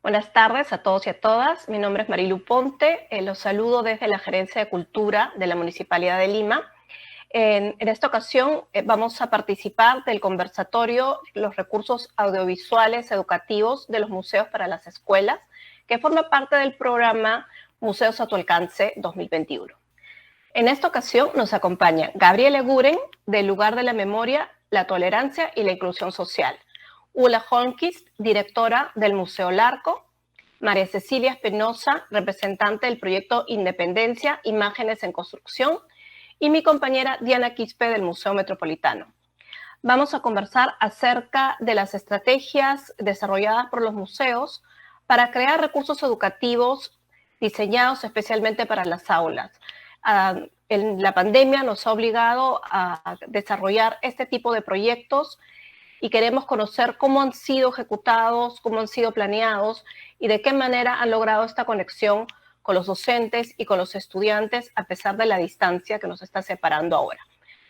Buenas tardes a todos y a todas. Mi nombre es Marilu Ponte. Los saludo desde la Gerencia de Cultura de la Municipalidad de Lima. En esta ocasión vamos a participar del conversatorio Los recursos audiovisuales educativos de los museos para las escuelas, que forma parte del programa Museos a tu alcance 2021. En esta ocasión nos acompaña Gabriela Guren, del Lugar de la Memoria, la Tolerancia y la Inclusión Social, Ulla Holmquist, directora del Museo Larco, María Cecilia Espinosa, representante del proyecto Independencia, Imágenes en Construcción, y mi compañera Diana Quispe del Museo Metropolitano. Vamos a conversar acerca de las estrategias desarrolladas por los museos para crear recursos educativos diseñados especialmente para las aulas. La pandemia nos ha obligado a desarrollar este tipo de proyectos y queremos conocer cómo han sido ejecutados, cómo han sido planeados y de qué manera han logrado esta conexión con los docentes y con los estudiantes a pesar de la distancia que nos está separando ahora.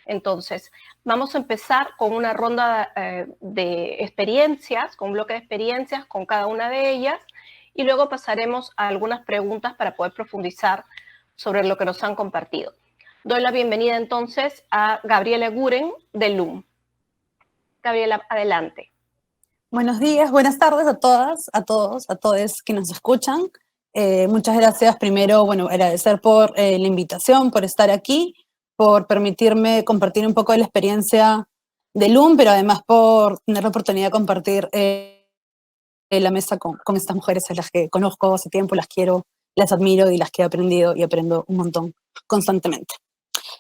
Entonces, vamos a empezar con una ronda de experiencias, con un bloque de experiencias con cada una de ellas, y luego pasaremos a algunas preguntas para poder profundizar sobre lo que nos han compartido. Doy la bienvenida entonces a Gabriela Guren de LUM. Gabriela, adelante. Buenos días, buenas tardes a todas, a todos, a todos que nos escuchan. Muchas gracias. Primero, agradecer por la invitación, por estar aquí, por permitirme compartir un poco de la experiencia de LUM, pero además por tener la oportunidad de compartir la mesa con estas mujeres a las que conozco hace tiempo, las quiero, las admiro y las que he aprendido y aprendo un montón constantemente.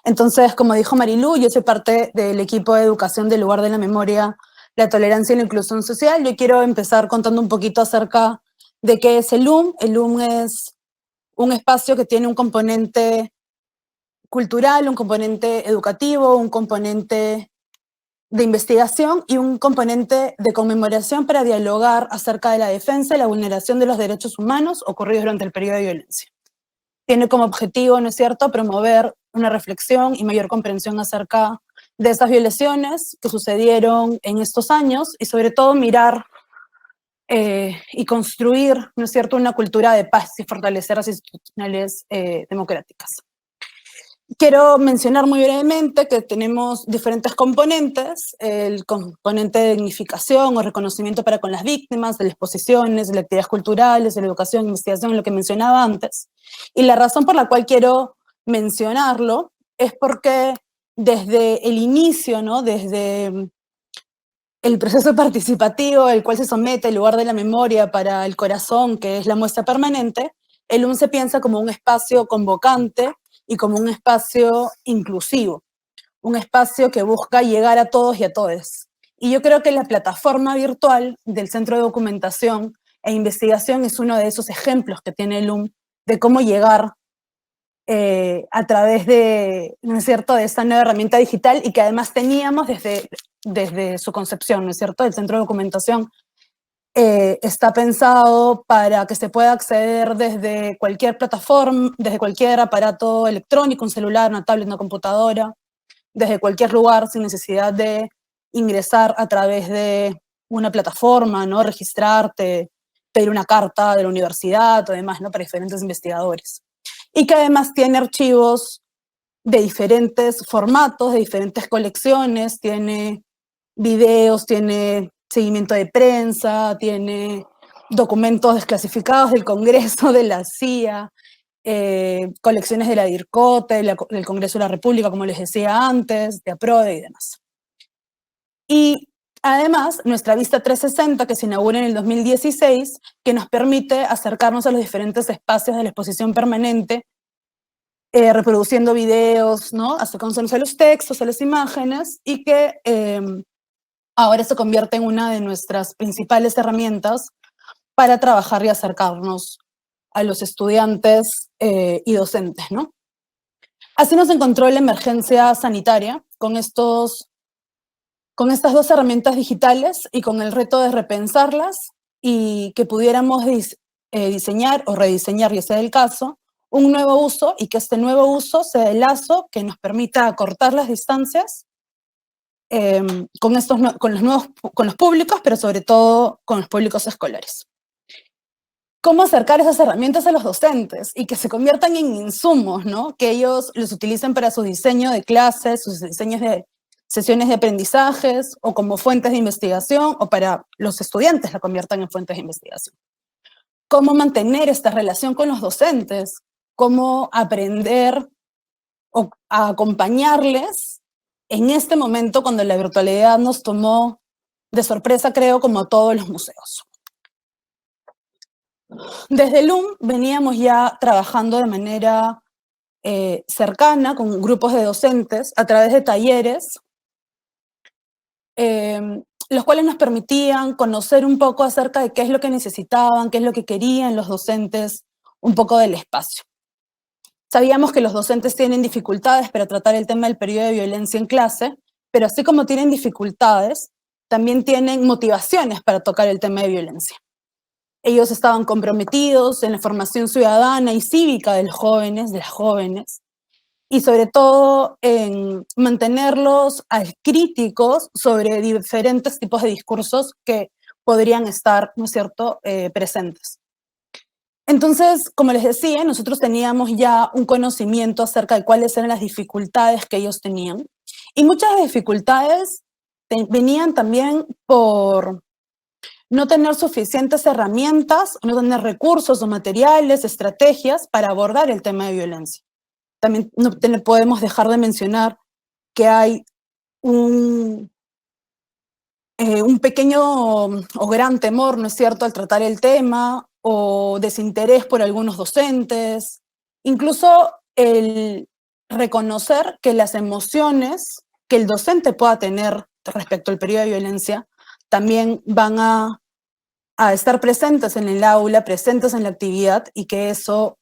Entonces, como dijo Marilu, yo soy parte del equipo de educación del Lugar de la Memoria, la Tolerancia y la Inclusión Social. Yo quiero empezar contando un poquito acerca de qué es el LUM. El LUM es un espacio que tiene un componente cultural, un componente educativo, un componente de investigación y un componente de conmemoración para dialogar acerca de la defensa y la vulneración de los derechos humanos ocurridos durante el periodo de violencia. Tiene como objetivo, ¿no es cierto?, promover una reflexión y mayor comprensión acerca de esas violaciones que sucedieron en estos años y sobre todo mirar y construir, ¿no es cierto?, una cultura de paz y fortalecer las institucionales democráticas. Quiero mencionar muy brevemente que tenemos diferentes componentes: el componente de dignificación o reconocimiento para con las víctimas, de las exposiciones, de las actividades culturales, de la educación, investigación, lo que mencionaba antes. Y la razón por la cual quiero mencionarlo es porque desde el inicio, ¿no?, desde el proceso participativo, el cual se somete el Lugar de la Memoria para el Corazón, que es la muestra permanente, el LUM se piensa como un espacio convocante y como un espacio inclusivo, un espacio que busca llegar a todos y a todes. Y yo creo que la plataforma virtual del Centro de Documentación e Investigación es uno de esos ejemplos que tiene el LUM de cómo llegar a través de, ¿no es cierto?, de esta nueva herramienta digital y que además teníamos desde su concepción, ¿no es cierto? El Centro de Documentación está pensado para que se pueda acceder desde cualquier plataforma, desde cualquier aparato electrónico, un celular, una tablet, una computadora, desde cualquier lugar sin necesidad de ingresar a través de una plataforma, ¿no?, registrarte, pedir una carta de la universidad o demás, ¿no?, para diferentes investigadores. Y que además tiene archivos de diferentes formatos, de diferentes colecciones, tiene videos, tiene seguimiento de prensa, tiene documentos desclasificados del Congreso, de la CIA, colecciones de la DIRCOTE, del Congreso de la República, como les decía antes, de APRODE y demás. Y además, nuestra vista 360, que se inaugura en el 2016, que nos permite acercarnos a los diferentes espacios de la exposición permanente, reproduciendo videos, ¿no?, acercándonos a los textos, a las imágenes, y que ahora se convierte en una de nuestras principales herramientas para trabajar y acercarnos a los estudiantes y docentes, ¿no? Así nos encontró la emergencia sanitaria con estas dos herramientas digitales y con el reto de repensarlas y que pudiéramos diseñar o rediseñar, ya sea el caso, un nuevo uso, y que este nuevo uso sea el lazo que nos permita acortar las distancias con los públicos, pero sobre todo con los públicos escolares. cómo acercar esas herramientas a los docentes y que se conviertan en insumos, ¿no? Que ellos los utilicen para su diseño de clases, sus diseños de sesiones de aprendizajes o como fuentes de investigación o para los estudiantes la conviertan en fuentes de investigación. Cómo mantener esta relación con los docentes, cómo aprender o a acompañarles en este momento cuando la virtualidad nos tomó de sorpresa, creo, como a todos los museos. Desde LUM veníamos ya trabajando de manera cercana con grupos de docentes a través de talleres, los cuales nos permitían conocer un poco acerca de qué es lo que necesitaban, qué es lo que querían los docentes, un poco del espacio. Sabíamos que los docentes tienen dificultades para tratar el tema del periodo de violencia en clase, pero así como tienen dificultades, también tienen motivaciones para tocar el tema de violencia. Ellos estaban comprometidos en la formación ciudadana y cívica de los jóvenes, de las jóvenes, y sobre todo en mantenerlos críticos sobre diferentes tipos de discursos que podrían estar, ¿no es cierto?, presentes. Entonces, como les decía, nosotros teníamos ya un conocimiento acerca de cuáles eran las dificultades que ellos tenían, y muchas dificultades venían también por no tener suficientes herramientas, no tener recursos o materiales, estrategias para abordar el tema de violencia. También no podemos dejar de mencionar que hay un pequeño o gran temor, ¿no es cierto?, al tratar el tema, o desinterés por algunos docentes, incluso el reconocer que las emociones que el docente pueda tener respecto al periodo de violencia también van a estar presentes en el aula, presentes en la actividad, y que eso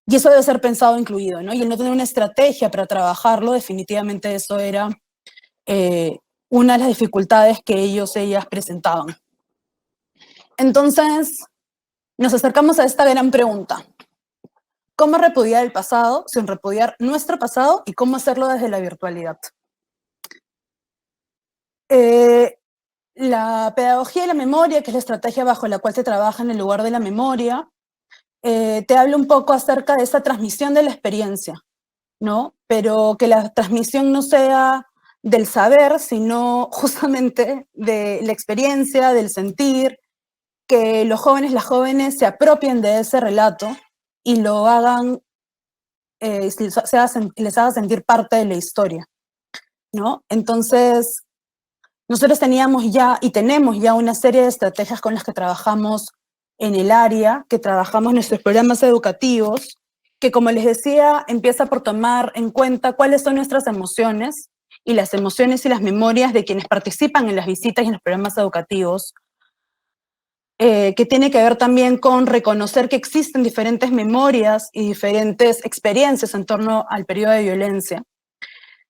y eso debe ser pensado, incluido, ¿no? Y el no tener una estrategia para trabajarlo, definitivamente eso era una de las dificultades que ellas presentaban. Entonces, nos acercamos a esta gran pregunta. ¿Cómo repudiar el pasado sin repudiar nuestro pasado y cómo hacerlo desde la virtualidad? La pedagogía de la memoria, que es la estrategia bajo la cual se trabaja en el lugar de la memoria, te habla un poco acerca de esa transmisión de la experiencia, ¿no? Pero que la transmisión no sea del saber, sino justamente de la experiencia, del sentir, que los jóvenes, las jóvenes se apropien de ese relato y lo hagan, les haga sentir parte de la historia, ¿no? Entonces, nosotros teníamos ya y tenemos ya una serie de estrategias con las que trabajamos en el área, que trabajamos en nuestros programas educativos, que, como les decía, empieza por tomar en cuenta cuáles son nuestras emociones y las memorias de quienes participan en las visitas y en los programas educativos, que tiene que ver también con reconocer que existen diferentes memorias y diferentes experiencias en torno al periodo de violencia,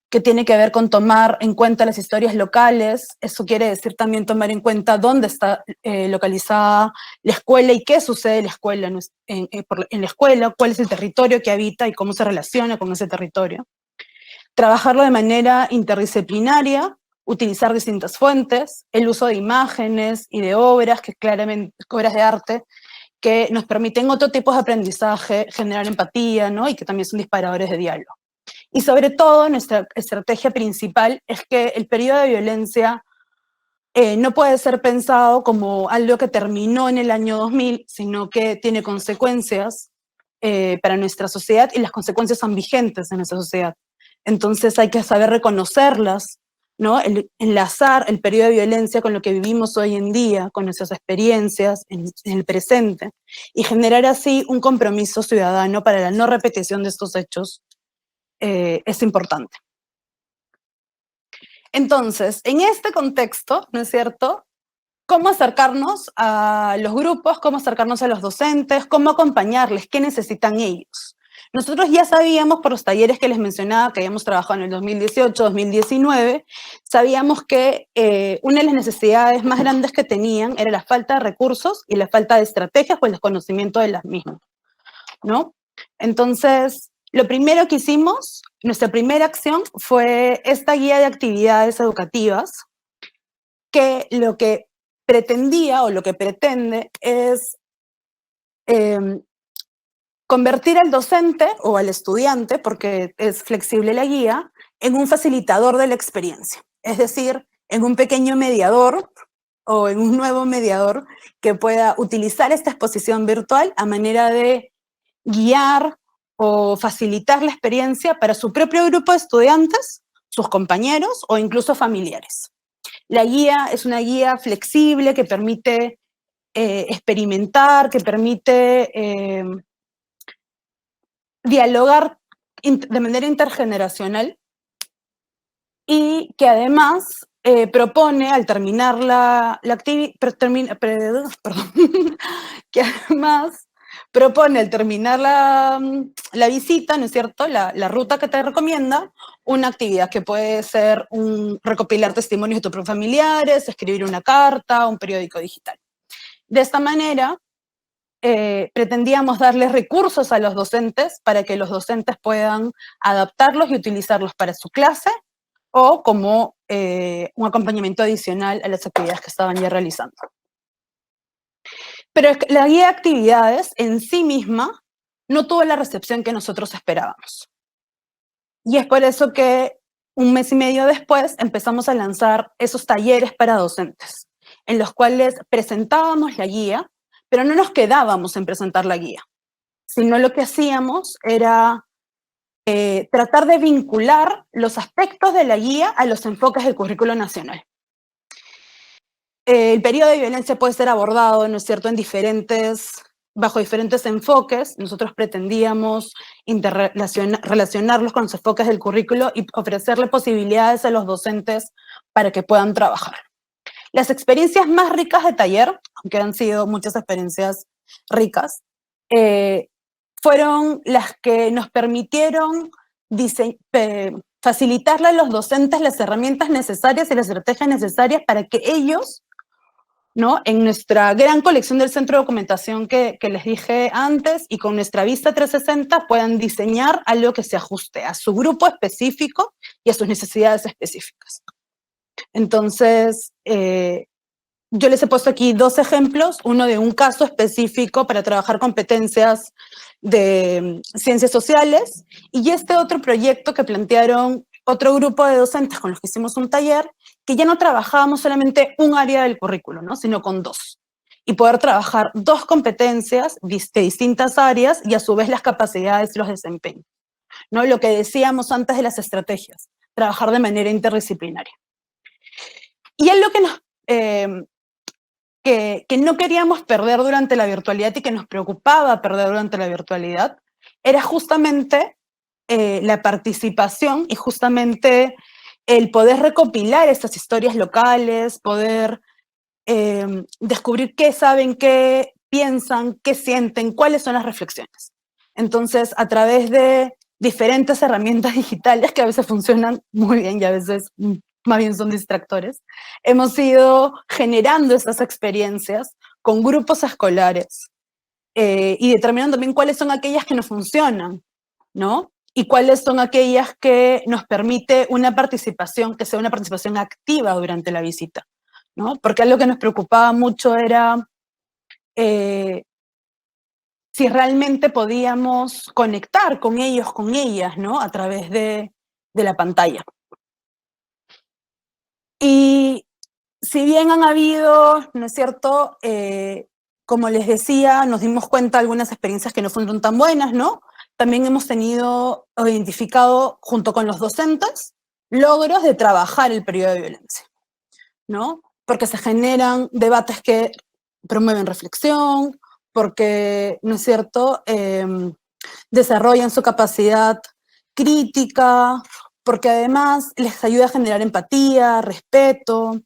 que tiene que ver con tomar en cuenta las historias locales. Eso quiere decir también tomar en cuenta dónde está localizada la escuela y qué sucede en la escuela, en la escuela, cuál es el territorio que habita y cómo se relaciona con ese territorio. Trabajarlo de manera interdisciplinaria, utilizar distintas fuentes, el uso de imágenes y de obras, que claramente, obras de arte, que nos permiten otro tipo de aprendizaje, generar empatía, ¿no? Y que también son disparadores de diálogo. Y sobre todo, nuestra estrategia principal es que el periodo de violencia no puede ser pensado como algo que terminó en el año 2000, sino que tiene consecuencias para nuestra sociedad, y las consecuencias son vigentes en nuestra sociedad. Entonces hay que saber reconocerlas, ¿no? Enlazar el periodo de violencia con lo que vivimos hoy en día, con nuestras experiencias en el presente, y generar así un compromiso ciudadano para la no repetición de estos hechos es importante. Entonces, en este contexto, ¿no es cierto?, ¿cómo acercarnos a los grupos, cómo acercarnos a los docentes, cómo acompañarles, qué necesitan ellos? Nosotros ya sabíamos por los talleres que les mencionaba, que habíamos trabajado en el 2018, 2019, sabíamos que una de las necesidades más grandes que tenían era la falta de recursos y la falta de estrategias o el desconocimiento de las mismas, ¿no? Entonces, lo primero que hicimos, nuestra primera acción, fue esta guía de actividades educativas, que lo que pretendía, o lo que pretende, es convertir al docente o al estudiante, porque es flexible la guía, en un facilitador de la experiencia. Es decir, en un pequeño mediador o en un nuevo mediador que pueda utilizar esta exposición virtual a manera de guiar o facilitar la experiencia para su propio grupo de estudiantes, sus compañeros o incluso familiares. La guía es una guía flexible que permite experimentar, que permite dialogar de manera intergeneracional y que además propone al terminar la actividad, que además propone al terminar la visita, ¿no es cierto?, la ruta que te recomienda, una actividad que puede ser recopilar testimonios de tus familiares, escribir una carta, un periódico digital. De esta manera, pretendíamos darles recursos a los docentes para que los docentes puedan adaptarlos y utilizarlos para su clase o como un acompañamiento adicional a las actividades que estaban ya realizando. Pero la guía de actividades en sí misma no tuvo la recepción que nosotros esperábamos. Y es por eso que un mes y medio después empezamos a lanzar esos talleres para docentes, en los cuales presentábamos la guía, pero no nos quedábamos en presentar la guía, sino lo que hacíamos era tratar de vincular los aspectos de la guía a los enfoques del currículo nacional. El periodo de violencia puede ser abordado, ¿no es cierto?, bajo diferentes enfoques. Nosotros pretendíamos relacionarlos con los enfoques del currículo y ofrecerle posibilidades a los docentes para que puedan trabajar. Las experiencias más ricas de taller, aunque han sido muchas experiencias ricas, fueron las que nos permitieron facilitarle a los docentes las herramientas necesarias y las estrategias necesarias para que ellos, ¿no?, en nuestra gran colección del centro de documentación que les dije antes y con nuestra vista 360 puedan diseñar algo que se ajuste a su grupo específico y a sus necesidades específicas. Entonces, yo les he puesto aquí dos ejemplos, uno de un caso específico para trabajar competencias de ciencias sociales y este otro proyecto que plantearon otro grupo de docentes con los que hicimos un taller, que ya no trabajábamos solamente un área del currículo, ¿no?, sino con dos. Y poder trabajar dos competencias de distintas áreas y a su vez las capacidades y los desempeños, ¿no? Lo que decíamos antes de las estrategias, trabajar de manera interdisciplinaria. Y es lo que no queríamos perder durante la virtualidad y que nos preocupaba perder durante la virtualidad, era justamente la participación y justamente el poder recopilar estas historias locales, poder descubrir qué saben, qué piensan, qué sienten, cuáles son las reflexiones. Entonces, a través de diferentes herramientas digitales que a veces funcionan muy bien y a veces más bien son distractores, hemos ido generando esas experiencias con grupos escolares y determinando también cuáles son aquellas que nos funcionan, ¿no? Y cuáles son aquellas que nos permite una participación, que sea una participación activa durante la visita, ¿no? Porque algo que nos preocupaba mucho era si realmente podíamos conectar con ellos, con ellas, ¿no?, a través de la pantalla. Y si bien han habido, ¿no es cierto?, como les decía, nos dimos cuenta de algunas experiencias que no fueron tan buenas, ¿no? También hemos tenido o identificado, junto con los docentes, logros de trabajar el periodo de violencia, ¿no? Porque se generan debates que promueven reflexión, porque, ¿no es cierto?, desarrollan su capacidad crítica, porque además les ayuda a generar empatía, respeto,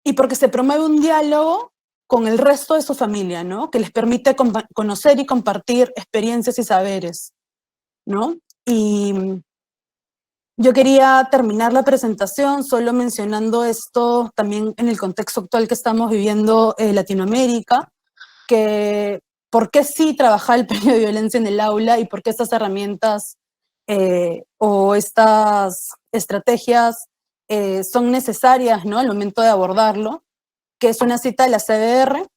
y porque se promueve un diálogo con el resto de su familia, ¿no?, que les permite conocer y compartir experiencias y saberes, ¿no? Y yo quería terminar la presentación solo mencionando esto también en el contexto actual que estamos viviendo en Latinoamérica, que por qué sí trabajar el periodo de violencia en el aula y por qué estas herramientas o estas estrategias son necesarias, ¿no?, al momento de abordarlo, que es una cita de la CBR.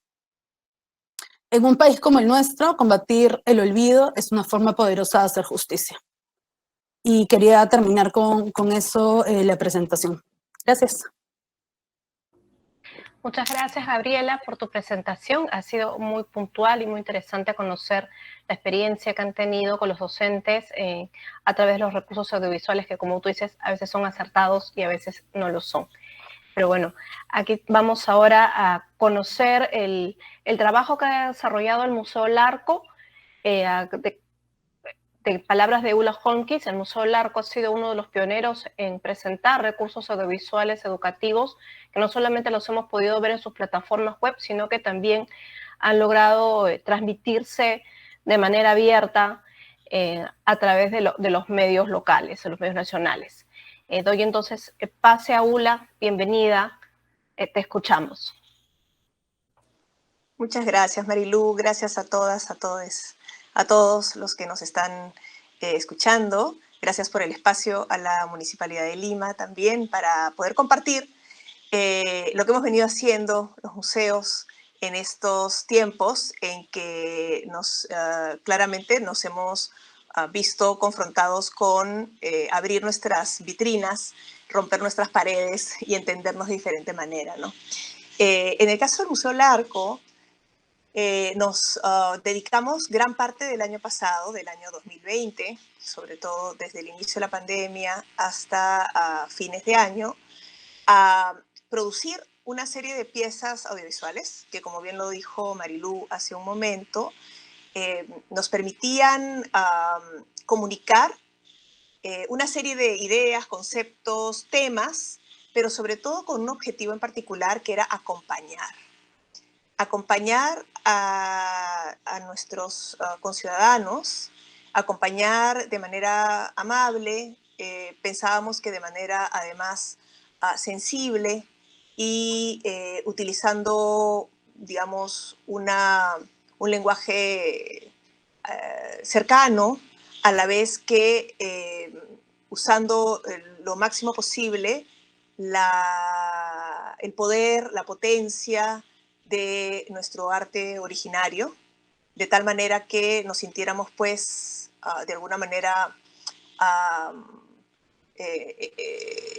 En un país como el nuestro, combatir el olvido es una forma poderosa de hacer justicia. Y quería terminar con eso la presentación. Gracias. Muchas gracias, Gabriela, por tu presentación. Ha sido muy puntual y muy interesante conocer la experiencia que han tenido con los docentes a través de los recursos audiovisuales que, como tú dices, a veces son acertados y a veces no lo son. Pero bueno, aquí vamos ahora a conocer el trabajo que ha desarrollado el Museo Larco, de palabras de Ulla Holmquist. El Museo Larco ha sido uno de los pioneros en presentar recursos audiovisuales educativos, que no solamente los hemos podido ver en sus plataformas web, sino que también han logrado transmitirse de manera abierta a través de los medios locales, de los medios nacionales. Doy entonces pase a Ulla, bienvenida, te escuchamos. Muchas gracias, Marilu, gracias a todas, a todos los que nos están escuchando. Gracias por el espacio a la Municipalidad de Lima también para poder compartir lo que hemos venido haciendo los museos en estos tiempos en que claramente nos hemos visto confrontados con abrir nuestras vitrinas, romper nuestras paredes y entendernos de diferente manera, ¿no? En el caso del Museo Larco, nos dedicamos gran parte del año pasado, del año 2020, sobre todo desde el inicio de la pandemia hasta fines de año, a producir una serie de piezas audiovisuales que, como bien lo dijo Marilu hace un momento, nos permitían comunicar una serie de ideas, conceptos, temas, pero sobre todo con un objetivo en particular que era acompañar a nuestros conciudadanos, acompañar de manera amable, pensábamos que de manera además sensible y utilizando, digamos, un lenguaje cercano, a la vez que usando lo máximo posible el poder, la potencia de nuestro arte originario, de tal manera que nos sintiéramos, pues, de alguna manera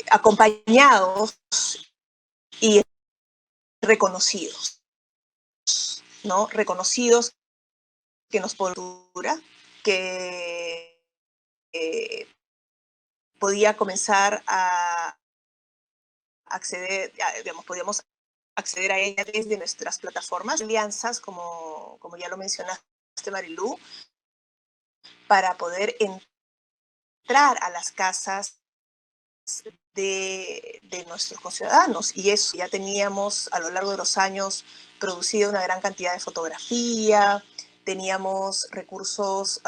acompañados y reconocidos, ¿no? Reconocidos que nos cultura, que podía comenzar a acceder, digamos, podíamos acceder a ella desde nuestras plataformas, alianzas, como ya lo mencionaste, Marilu, para poder entrar a las casas de nuestros conciudadanos. Y eso ya teníamos a lo largo de los años producido una gran cantidad de fotografía, teníamos recursos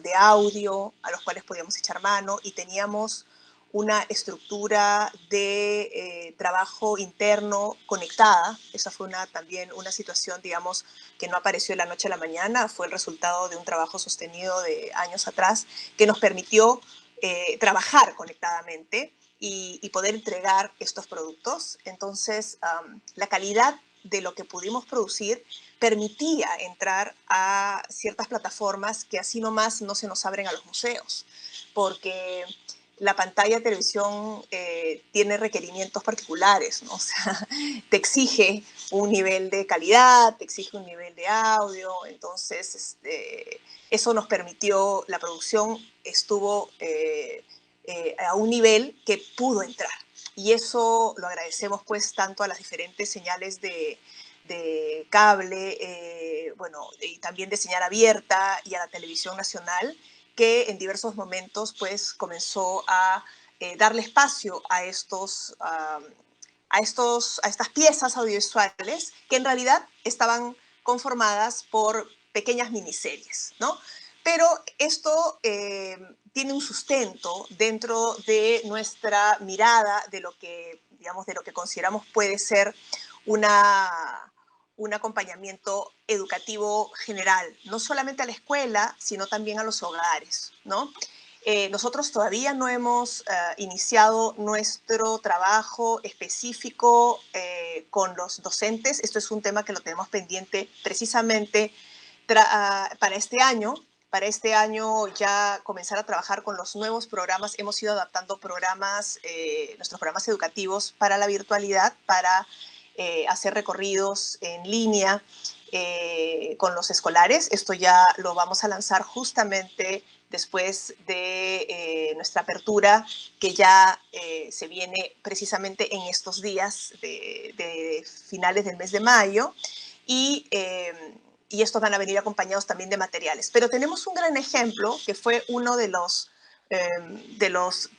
de audio a los cuales podíamos echar mano y teníamos una estructura de trabajo interno conectada. Esa fue también una situación, digamos, que no apareció de la noche a la mañana, fue el resultado de un trabajo sostenido de años atrás que nos permitió trabajar conectadamente y poder entregar estos productos. Entonces, la calidad de lo que pudimos producir permitía entrar a ciertas plataformas que así nomás no se nos abren a los museos, porque la pantalla de televisión tiene requerimientos particulares, ¿no? O sea, te exige un nivel de calidad, te exige un nivel de audio, entonces eso nos permitió, la producción estuvo a un nivel que pudo entrar. Y eso lo agradecemos pues tanto a las diferentes señales de cable, bueno, y también de señal abierta y a la televisión nacional, que en diversos momentos pues comenzó a darle espacio a estas piezas audiovisuales que en realidad estaban conformadas por pequeñas miniseries, ¿no? Pero esto tiene un sustento dentro de nuestra mirada de lo que, digamos, de lo que consideramos puede ser un acompañamiento educativo general, no solamente a la escuela, sino también a los hogares, ¿no? Nosotros todavía no hemos iniciado nuestro trabajo específico con los docentes. Esto es un tema que lo tenemos pendiente precisamente para este año. Para este año ya comenzar a trabajar con los nuevos programas. Hemos ido adaptando programas, nuestros programas educativos para la virtualidad, para hacer recorridos en línea con los escolares. Esto ya lo vamos a lanzar justamente después de nuestra apertura, que ya se viene precisamente en estos días de finales del mes de mayo. Y estos van a venir acompañados también de materiales. Pero tenemos un gran ejemplo, que fue uno de los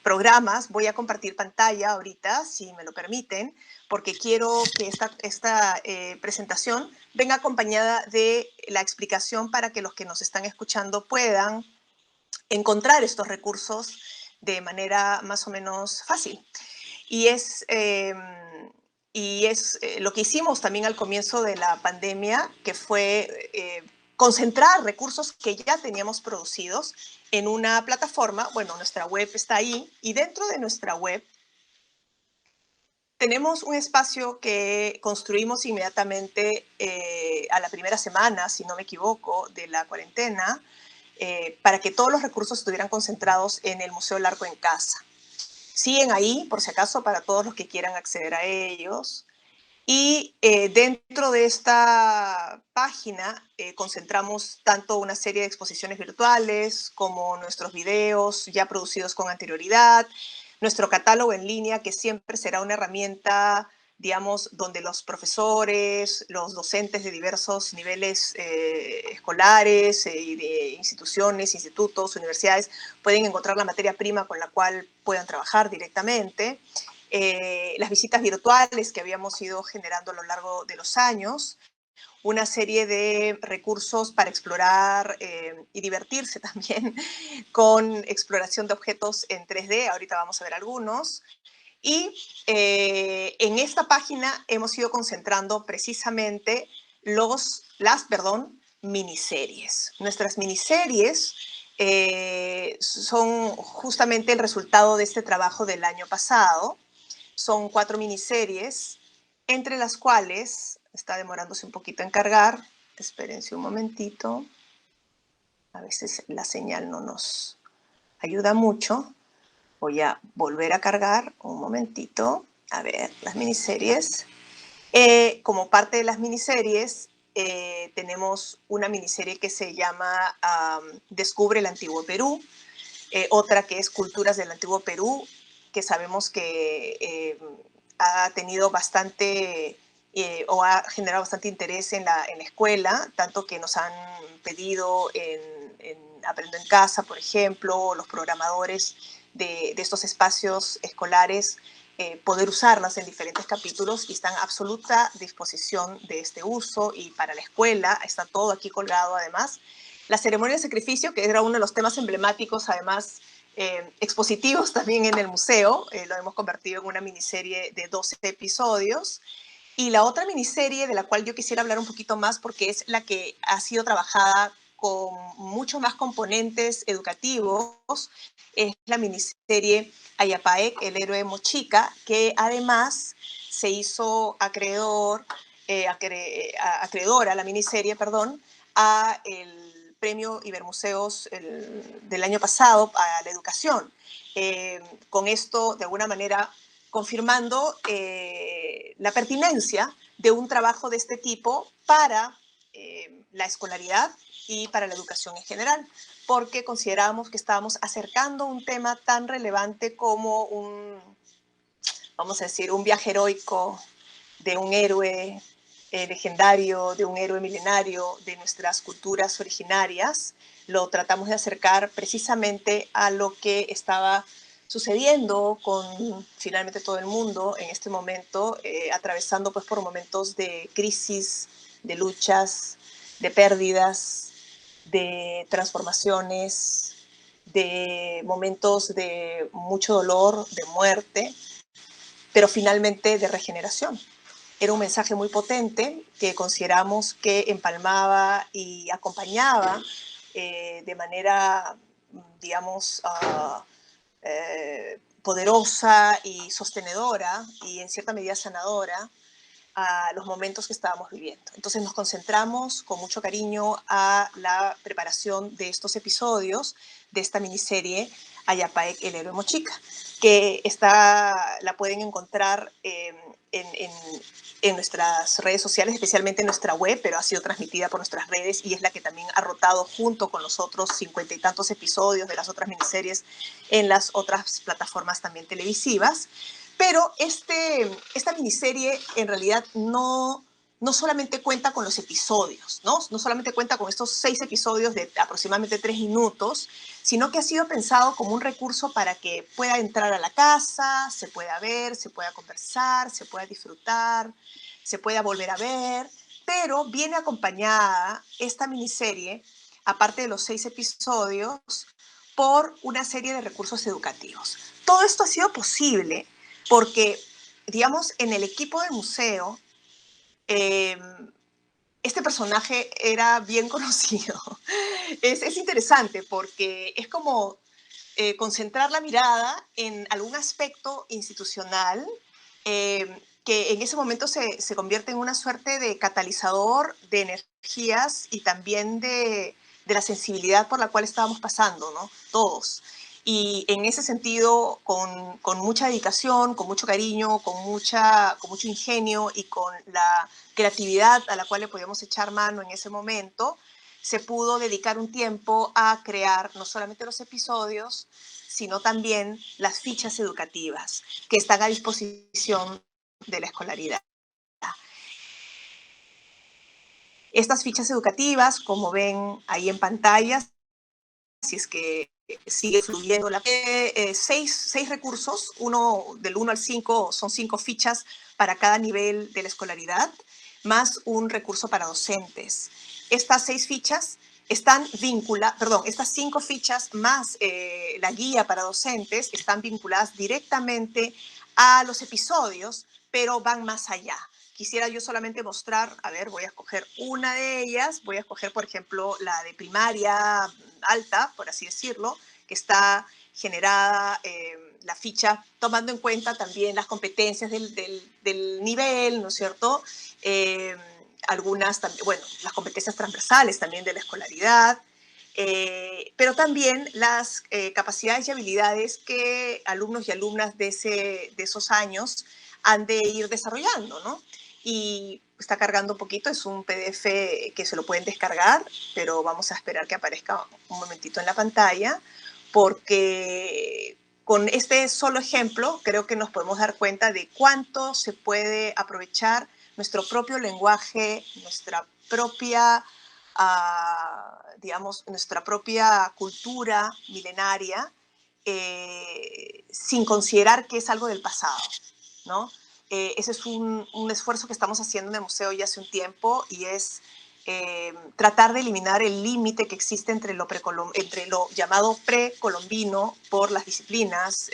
programas. Voy a compartir pantalla ahorita, si me lo permiten, porque quiero que esta presentación venga acompañada de la explicación para que los que nos están escuchando puedan encontrar estos recursos de manera más o menos fácil. Y es lo que hicimos también al comienzo de la pandemia, que fue concentrar recursos que ya teníamos producidos en una plataforma. Bueno, nuestra web está ahí, y dentro de nuestra web tenemos un espacio que construimos inmediatamente a la primera semana, si no me equivoco, de la cuarentena, para que todos los recursos estuvieran concentrados en el Museo Larco en Casa. Siguen ahí, por si acaso, para todos los que quieran acceder a ellos. Y dentro de esta página concentramos tanto una serie de exposiciones virtuales como nuestros videos ya producidos con anterioridad, nuestro catálogo en línea, que siempre será una herramienta, digamos, donde los profesores, los docentes de diversos niveles escolares y de instituciones, institutos, universidades, pueden encontrar la materia prima con la cual puedan trabajar directamente. Las visitas virtuales que habíamos ido generando a lo largo de los años, una serie de recursos para explorar y divertirse también con exploración de objetos en 3D, ahorita vamos a ver algunos. Y en esta página hemos ido concentrando precisamente las miniseries. Nuestras miniseries son justamente el resultado de este trabajo del año pasado. Son 4 miniseries, entre las cuales, está demorándose un poquito en cargar, espérense un momentito, a veces la señal no nos ayuda mucho. Voy a volver a cargar un momentito. A ver, las miniseries. Como parte de las miniseries, tenemos una miniserie que se llama Descubre el Antiguo Perú, otra que es Culturas del Antiguo Perú, que sabemos que ha tenido bastante o ha generado bastante interés en la escuela, tanto que nos han pedido en Aprendo en Casa, por ejemplo, los programadores de estos espacios escolares, poder usarlas en diferentes capítulos, y están a absoluta disposición de este uso. Y para la escuela está todo aquí colgado. Además, la ceremonia de sacrificio, que era uno de los temas emblemáticos, además expositivos también en el museo, lo hemos convertido en una miniserie de 12 episodios. Y la otra miniserie de la cual yo quisiera hablar un poquito más, porque es la que ha sido trabajada con muchos más componentes educativos, es la miniserie Ayapaec, el héroe Mochica, que además se hizo acreedora la miniserie, perdón, a el premio Ibermuseos del año pasado a la educación. Con esto, de alguna manera, confirmando la pertinencia de un trabajo de este tipo para la escolaridad y para la educación en general, porque considerábamos que estábamos acercando un tema tan relevante como vamos a decir, un viaje heroico de un héroe legendario, de un héroe milenario de nuestras culturas originarias. Lo tratamos de acercar precisamente a lo que estaba sucediendo con finalmente todo el mundo en este momento, atravesando pues por momentos de crisis, de luchas, de pérdidas, de transformaciones, de momentos de mucho dolor, de muerte, pero finalmente de regeneración. Era un mensaje muy potente que consideramos que empalmaba y acompañaba de manera, digamos, poderosa y sostenedora, y en cierta medida sanadora, a los momentos que estábamos viviendo. Entonces nos concentramos con mucho cariño a la preparación de estos episodios de esta miniserie Ayapaek, el héroe Mochica, que la pueden encontrar en nuestras redes sociales, especialmente en nuestra web, pero ha sido transmitida por nuestras redes y es la que también ha rotado junto con los otros 50 y tantos episodios de las otras miniseries en las otras plataformas también televisivas. Pero esta miniserie en realidad no solamente cuenta con los episodios, ¿no? No solamente cuenta con estos 6 episodios de aproximadamente 3 minutos, sino que ha sido pensado como un recurso para que pueda entrar a la casa, se pueda ver, se pueda conversar, se pueda disfrutar, se pueda volver a ver, pero viene acompañada esta miniserie, aparte de los 6 episodios, por una serie de recursos educativos. Todo esto ha sido posible porque, digamos, en el equipo del museo, este personaje era bien conocido. Es interesante porque es como concentrar la mirada en algún aspecto institucional que en ese momento se convierte en una suerte de catalizador de energías y también de la sensibilidad por la cual estábamos pasando, ¿no? Todos. Y en ese sentido, con mucha dedicación, con mucho cariño, con mucho ingenio y con la creatividad a la cual le podíamos echar mano en ese momento, se pudo dedicar un tiempo a crear no solamente los episodios, sino también las fichas educativas que están a disposición de la escolaridad. Estas fichas educativas, como ven ahí en pantalla, si es que sigue fluyendo la 6 recursos, del 1 al 5 son 5 fichas para cada nivel de la escolaridad, más un recurso para docentes. Estas 6 fichas están estas 5 fichas más la guía para docentes están vinculadas directamente a los episodios, pero van más allá. Quisiera yo solamente mostrar, a ver, voy a escoger una de ellas, voy a escoger, por ejemplo, la de primaria alta, por así decirlo, que está generada la ficha tomando en cuenta también las competencias del nivel, ¿no es cierto? Algunas, bueno, las competencias transversales también de la escolaridad, pero también las capacidades y habilidades que alumnos y alumnas de esos años han de ir desarrollando, ¿no? Y está cargando un poquito, es un PDF que se lo pueden descargar, pero vamos a esperar que aparezca un momentito en la pantalla, porque con este solo ejemplo creo que nos podemos dar cuenta de cuánto se puede aprovechar nuestro propio lenguaje, nuestra propia, digamos, nuestra propia cultura milenaria, sin considerar que es algo del pasado, ¿no? Ese es un esfuerzo que estamos haciendo en el museo ya hace un tiempo y es tratar de eliminar el límite que existe entre lo llamado precolombino por las disciplinas,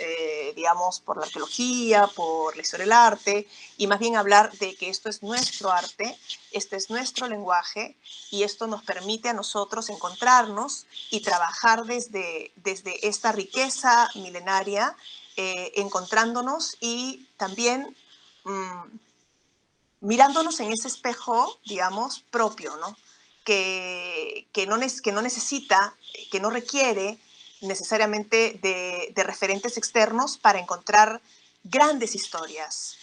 digamos, por la arqueología, por la historia del arte, y más bien hablar de que esto es nuestro arte, este es nuestro lenguaje, y esto nos permite a nosotros encontrarnos y trabajar desde esta riqueza milenaria, encontrándonos y también mirándonos en ese espejo, digamos, propio, ¿no? Que no necesita, que no requiere necesariamente de referentes externos para encontrar grandes historias,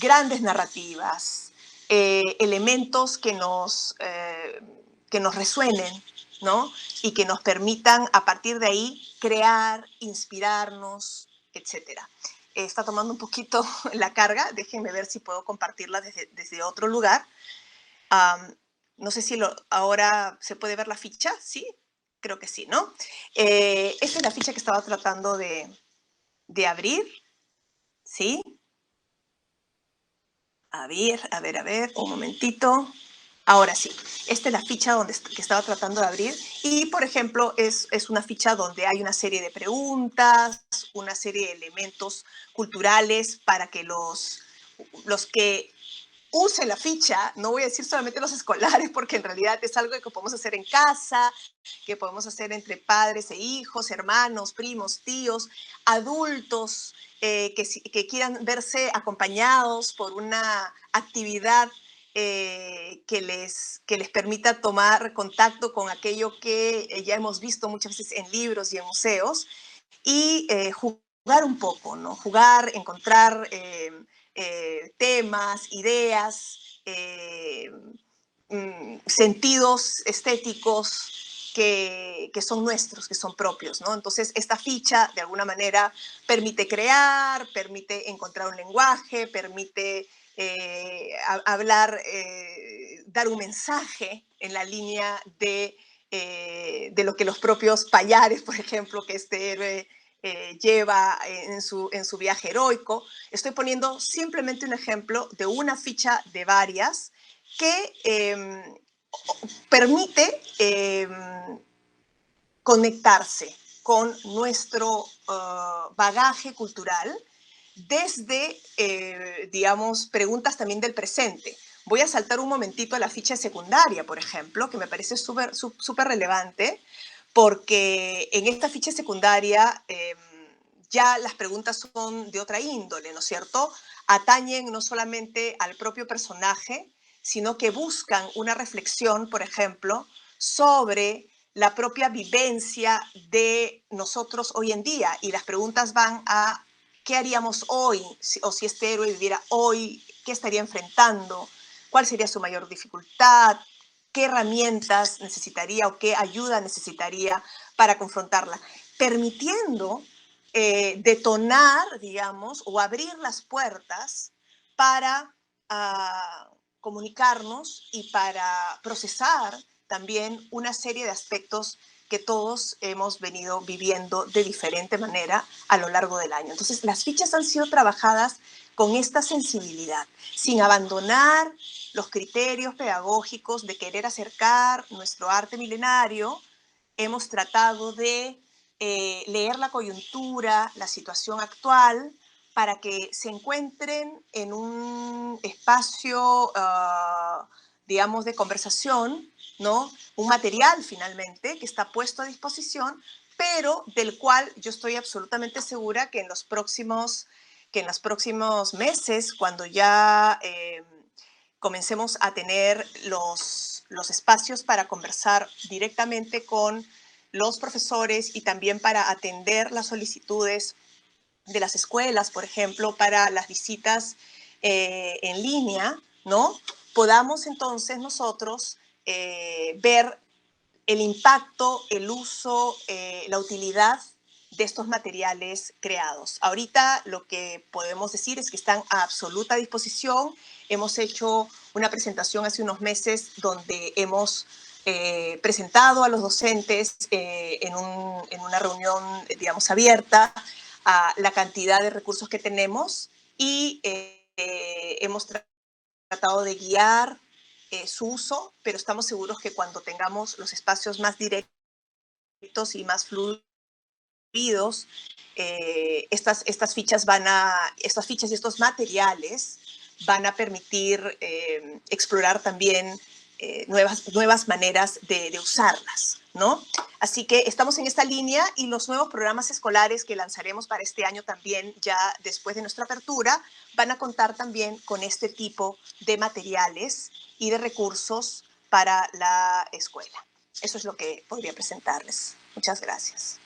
grandes narrativas, elementos que nos resuenen, ¿no? Y que nos permitan a partir de ahí crear, inspirarnos, etcétera. Está tomando un poquito la carga, déjenme ver si puedo compartirla desde otro lugar. No sé si ahora se puede ver la ficha, ¿sí? Creo que sí, ¿no? Esta es la ficha que estaba tratando de abrir, ¿sí? A ver, un momentito. Ahora sí, esta es la ficha que estaba tratando de abrir y, por ejemplo, es una ficha donde hay una serie de preguntas, una serie de elementos culturales para que los que use la ficha, no voy a decir solamente los escolares, porque en realidad es algo que podemos hacer en casa, que podemos hacer entre padres e hijos, hermanos, primos, tíos, adultos que quieran verse acompañados por una actividad que les permita tomar contacto con aquello que ya hemos visto muchas veces en libros y en museos, y jugar un poco, ¿no? Jugar, encontrar temas, ideas, sentidos estéticos que son nuestros, que son propios, ¿no? Entonces, esta ficha, de alguna manera, permite crear, permite encontrar un lenguaje, permite hablar, dar un mensaje en la línea de lo que los propios payares, por ejemplo, que este héroe lleva en su viaje heroico. Estoy poniendo simplemente un ejemplo de una ficha de varias que permite conectarse con nuestro bagaje cultural desde, digamos, preguntas también del presente. Voy a saltar un momentito a la ficha secundaria, por ejemplo, que me parece súper relevante, porque en esta ficha secundaria ya las preguntas son de otra índole, ¿no es cierto? Atañen no solamente al propio personaje, sino que buscan una reflexión, por ejemplo, sobre la propia vivencia de nosotros hoy en día. Y las preguntas van a ¿qué haríamos hoy? O si este héroe viviera hoy, ¿qué estaría enfrentando? ¿Cuál sería su mayor dificultad? ¿Qué herramientas necesitaría o qué ayuda necesitaría para confrontarla? Permitiendo detonar, digamos, o abrir las puertas para comunicarnos y para procesar también una serie de aspectos que todos hemos venido viviendo de diferente manera a lo largo del año. Entonces, las fichas han sido trabajadas con esta sensibilidad, sin abandonar los criterios pedagógicos de querer acercar nuestro arte milenario. Hemos tratado de leer la coyuntura, la situación actual, para que se encuentren en un espacio, digamos, de conversación, ¿no? Un material finalmente que está puesto a disposición, pero del cual yo estoy absolutamente segura que en los próximos meses, cuando ya comencemos a tener los espacios para conversar directamente con los profesores y también para atender las solicitudes de las escuelas, por ejemplo, para las visitas en línea, ¿no? Podamos entonces nosotros ver el impacto, el uso, la utilidad de estos materiales creados. Ahorita lo que podemos decir es que están a absoluta disposición. Hemos hecho una presentación hace unos meses donde hemos presentado a los docentes en una reunión, digamos, abierta, a la cantidad de recursos que tenemos y hemos tratado de guiar su uso, pero estamos seguros que cuando tengamos los espacios más directos y más fluidos, estas fichas y estos materiales van a permitir explorar también nuevas maneras de usarlas, ¿no? Así que estamos en esta línea y los nuevos programas escolares que lanzaremos para este año también, ya después de nuestra apertura, van a contar también con este tipo de materiales y de recursos para la escuela. Eso es lo que podría presentarles. Muchas gracias.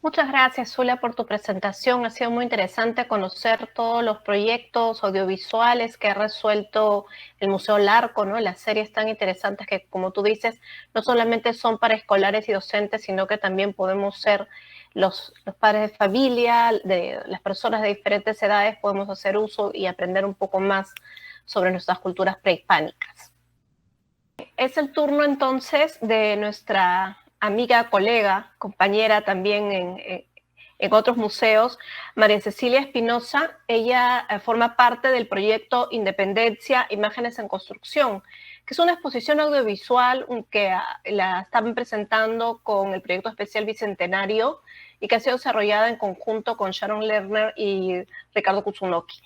Muchas gracias, Zulia, por tu presentación. Ha sido muy interesante conocer todos los proyectos audiovisuales que ha resuelto el Museo Larco, ¿no? Las series tan interesantes que, como tú dices, no solamente son para escolares y docentes, sino que también podemos ser los padres de familia, de las personas de diferentes edades, podemos hacer uso y aprender un poco más sobre nuestras culturas prehispánicas. Es el turno entonces de nuestra amiga, colega, compañera también en otros museos. María Cecilia Espinosa, ella forma parte del proyecto Independencia, Imágenes en Construcción, que es una exposición audiovisual que la están presentando con el proyecto especial Bicentenario y que ha sido desarrollada en conjunto con Sharon Lerner y Ricardo Kusunoki.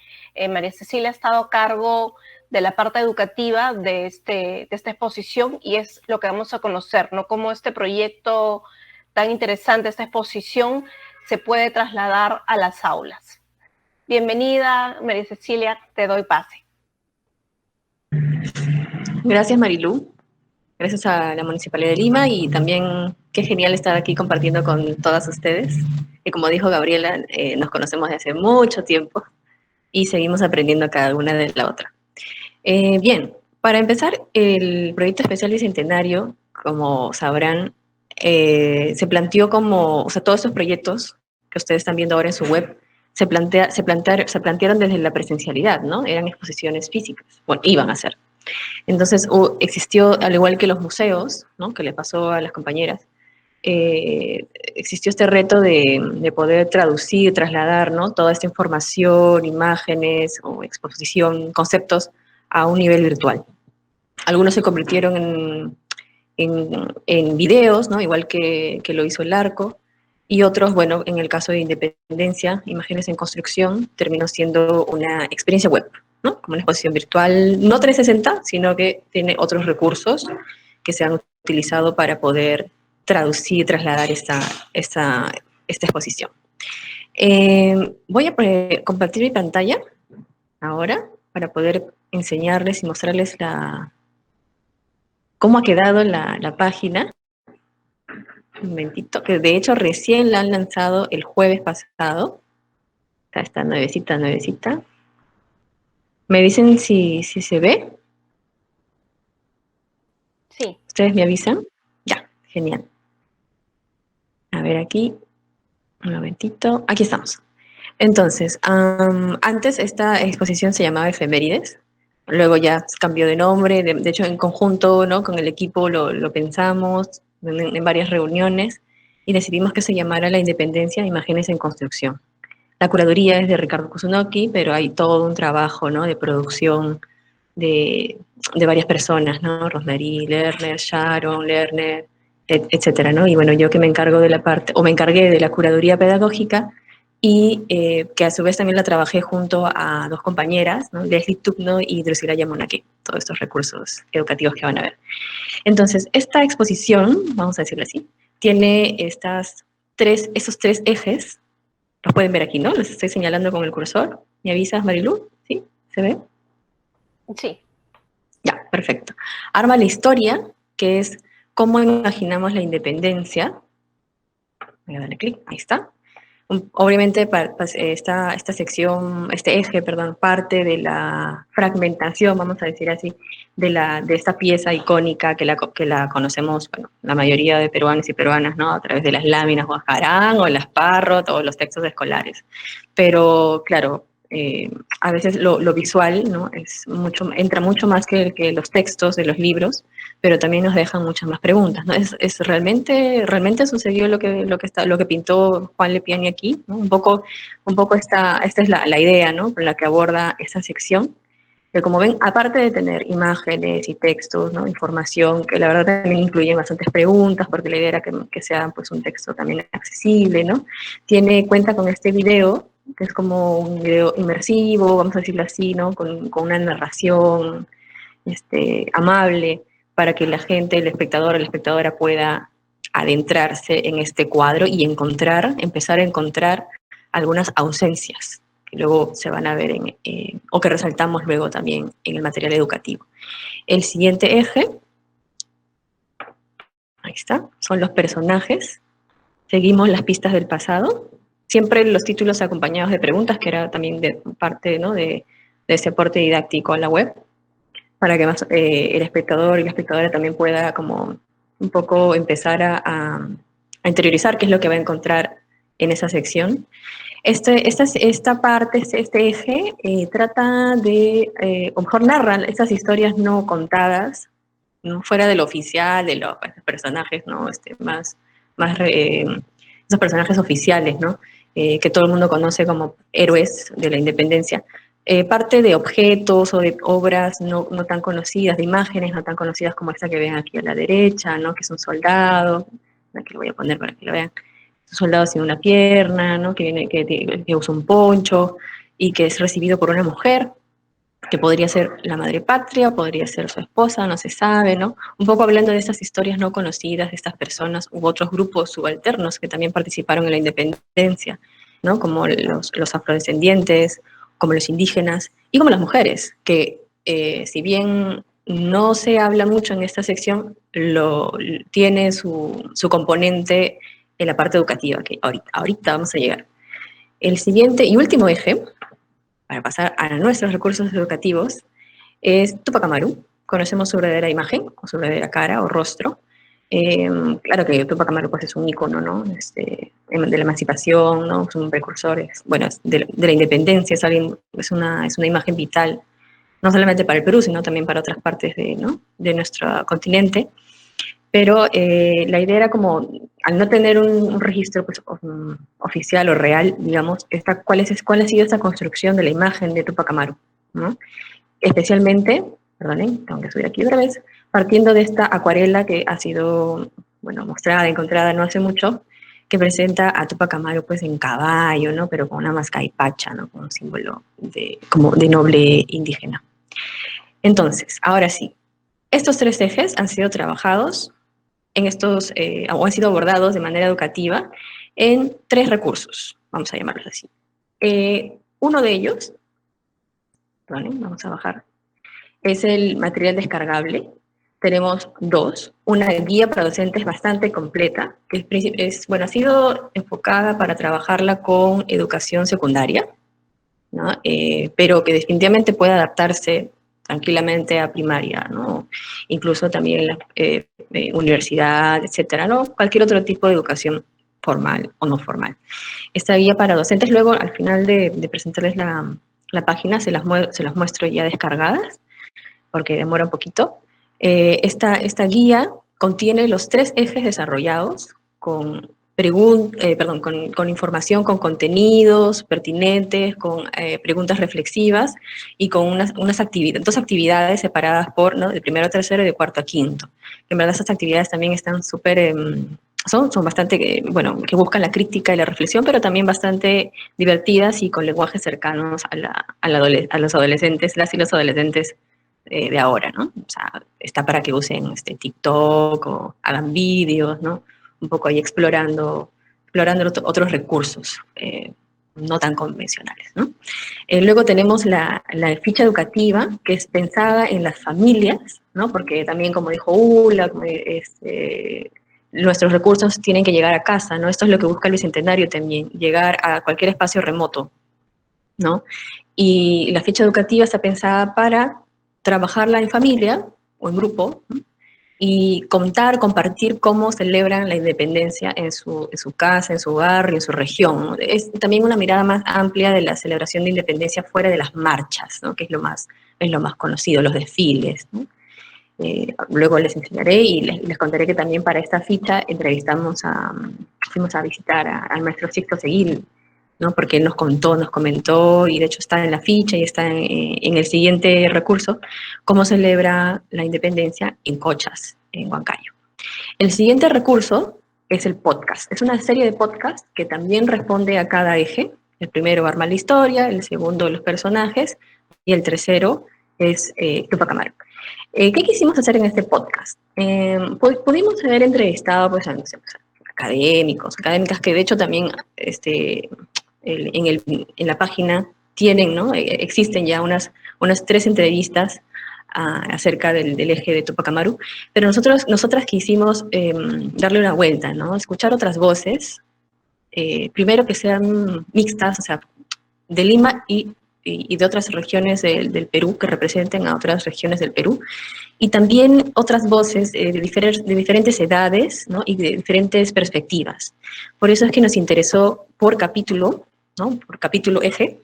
María Cecilia ha estado a cargo de la parte educativa de esta exposición y es lo que vamos a conocer, ¿no? Cómo este proyecto tan interesante, esta exposición, se puede trasladar a las aulas. Bienvenida, María Cecilia, te doy pase. Gracias, Marilú. Gracias a la Municipalidad de Lima y también qué genial estar aquí compartiendo con todas ustedes. Y como dijo Gabriela, nos conocemos desde hace mucho tiempo y seguimos aprendiendo cada una de la otra. Bien, para empezar, el proyecto especial Bicentenario, como sabrán, se planteó como, o sea, todos estos proyectos que ustedes están viendo ahora en su web, se plantearon desde la presencialidad, ¿no? Eran exposiciones físicas, bueno, iban a ser. Entonces existió, al igual que los museos, ¿no? Que le pasó a las compañeras, existió este reto de poder traducir, trasladar, ¿no? Toda esta información, imágenes o exposición, conceptos a un nivel virtual. Algunos se convirtieron en videos, ¿no? Igual que lo hizo el Arco, y otros, bueno, en el caso de Independencia, Imágenes en Construcción, terminó siendo una experiencia web, ¿no? Como una exposición virtual, no 360, sino que tiene otros recursos que se han utilizado para poder traducir, trasladar esta exposición. Voy a compartir mi pantalla ahora para poder enseñarles y mostrarles cómo ha quedado la página. Un momentito, que de hecho recién la han lanzado el jueves pasado. Está nuevecita. ¿Me dicen si se ve? Sí. ¿Ustedes me avisan? Ya, genial. A ver aquí, un momentito. Aquí estamos. Entonces, antes esta exposición se llamaba Efemérides. Luego ya cambió de nombre. De hecho, en conjunto, ¿no? Con el equipo lo pensamos en varias reuniones y decidimos que se llamara La Independencia, Imágenes en Construcción. La curaduría es de Ricardo Kusunoki, pero hay todo un trabajo, ¿no? De producción de varias personas, ¿no? Rosemary Lerner, Sharon Lerner, etcétera, ¿no? Y bueno, yo que me encargo de la parte, o me encargué de la curaduría pedagógica y que a su vez también la trabajé junto a dos compañeras, ¿no? Leslie Tupno y Drusila Yamonaki, todos estos recursos educativos que van a ver. Entonces, esta exposición, vamos a decirlo así, tiene esos tres ejes. Los pueden ver aquí, ¿no? Los estoy señalando con el cursor. ¿Me avisas, Marilú? ¿Sí? ¿Se ve? Sí. Ya, perfecto. Arma la historia, que es cómo imaginamos la independencia. Voy a darle clic, ahí está. Obviamente esta sección, este eje, perdón, parte de la fragmentación, vamos a decir así, de esta pieza icónica que la conocemos, bueno, la mayoría de peruanos y peruanas, ¿no? A través de las láminas Huascarán o las Parrot o los textos escolares. Pero, claro, a veces lo visual, ¿no? Entra mucho más que los textos de los libros, pero también nos dejan muchas más preguntas, ¿no? ¿Realmente sucedió lo que pintó Juan Lepiani aquí, ¿no? Un poco esta es la idea, ¿no? Con la que aborda esta sección, que como ven, aparte de tener imágenes y textos, ¿no? Información, que la verdad también incluyen bastantes preguntas, porque la idea era que sea pues un texto también accesible, ¿no? Cuenta con este video, que es como un video inmersivo, vamos a decirlo así, ¿no? Con una narración amable, para que la gente, el espectador o la espectadora pueda adentrarse en este cuadro y empezar a encontrar algunas ausencias que luego se van a ver o que resaltamos luego también en el material educativo. El siguiente eje, ahí está, son los personajes. Seguimos las pistas del pasado. Siempre los títulos acompañados de preguntas, que era también parte, ¿no? de ese aporte didáctico a la web, para que más, el espectador y la espectadora también pueda como un poco empezar a interiorizar qué es lo que va a encontrar en esa sección. Esta parte, este eje, trata de, o mejor narra estas historias no contadas, ¿no? Fuera de lo oficial, de los personajes, ¿no? Esos personajes oficiales, ¿no? que todo el mundo conoce como héroes de la independencia, parte de objetos o de obras no tan conocidas, de imágenes no tan conocidas como esta que ven aquí a la derecha, ¿no? Que es un soldado, aquí lo voy a poner para que lo vean, un soldado sin una pierna, ¿no? Que usa un poncho y que es recibido por una mujer, que podría ser la madre patria, podría ser su esposa, no se sabe, ¿no? Un poco hablando de estas historias no conocidas de estas personas u otros grupos subalternos que también participaron en la independencia, ¿no? Como los afrodescendientes, como los indígenas y como las mujeres, que si bien no se habla mucho en esta sección, tiene su componente en la parte educativa, que ahorita vamos a llegar. El siguiente y último eje, para pasar a nuestros recursos educativos, es Tupac Amaru. Conocemos su verdadera imagen, o su verdadera cara o rostro. Claro que Tupac Amaru pues, es un ícono, ¿no? De la emancipación, ¿no? Es un precursor, bueno, de la independencia, es una imagen vital, no solamente para el Perú, sino también para otras partes de nuestro continente. Pero la idea era como, al no tener un registro pues, oficial o real, digamos, ¿cuál ha sido esta construcción de la imagen de Tupac Amaru, ¿no? Especialmente, perdonen, tengo que subir aquí otra vez, partiendo de esta acuarela que ha sido, bueno, mostrada, encontrada no hace mucho, que presenta a Tupac Amaru pues en caballo, ¿no? Pero con una mascaipacha, ¿no? Como un símbolo como de noble indígena. Entonces, ahora sí, estos tres ejes han sido trabajados o han sido abordados de manera educativa en 3 recursos, vamos a llamarlos así. Uno de ellos, vamos a bajar, es el material descargable. Tenemos 2, una guía para docentes bastante completa, que ha sido enfocada para trabajarla con educación secundaria, ¿no? Pero que definitivamente puede adaptarse tranquilamente a primaria, ¿no? Incluso también la universidad, etcétera, ¿no? Cualquier otro tipo de educación formal o no formal. Esta guía para docentes, luego al final de presentarles la página, se las muestro ya descargadas, porque demora un poquito. Esta guía contiene los 3 ejes desarrollados con información, con contenidos pertinentes, con preguntas reflexivas y con unas actividades, 2 actividades separadas por, ¿no? De primero a tercero y de cuarto a quinto. En verdad esas actividades también están súper, son bastante, bueno, que buscan la crítica y la reflexión, pero también bastante divertidas y con lenguajes cercanos a los adolescentes, las y los adolescentes de ahora, ¿no? O sea, está para que usen TikTok o hagan vídeos, ¿no? Un poco ahí explorando otros recursos no tan convencionales, ¿no? Luego tenemos la ficha educativa, que es pensada en las familias, ¿no? Porque también, como dijo Ula, nuestros recursos tienen que llegar a casa, ¿no? Esto es lo que busca el Bicentenario también, llegar a cualquier espacio remoto, ¿no? Y la ficha educativa está pensada para trabajarla en familia o en grupo, ¿no? Y compartir cómo celebran la independencia en su casa, en su barrio, en su región, ¿no? Es también una mirada más amplia de la celebración de independencia fuera de las marchas, ¿no? Que es lo más conocido, los desfiles, ¿no? Luego les enseñaré y les contaré que también para esta ficha fuimos a visitar al maestro Sixto Seguil, ¿no? Porque él nos comentó, y de hecho está en la ficha y está en el siguiente recurso, cómo celebra la independencia en Cochas, en Huancayo. El siguiente recurso es el podcast. Es una serie de podcasts que también responde a cada eje. El primero arma la historia, el segundo los personajes, y el tercero es Tupac Amaru. ¿Qué quisimos hacer en este podcast? Pudimos haber entrevistado pues, académicas que de hecho también en la página tienen, ¿no? Existen ya unas 3 entrevistas acerca del eje de Tupac Amaru, pero nosotras quisimos darle una vuelta, ¿no? Escuchar otras voces, primero que sean mixtas, o sea, de Lima y de otras regiones del Perú, que representen a otras regiones del Perú, y también otras voces de diferentes edades, ¿no? Y de diferentes perspectivas. Por eso es que nos interesó por capítulo, ¿no? Por capítulo eje,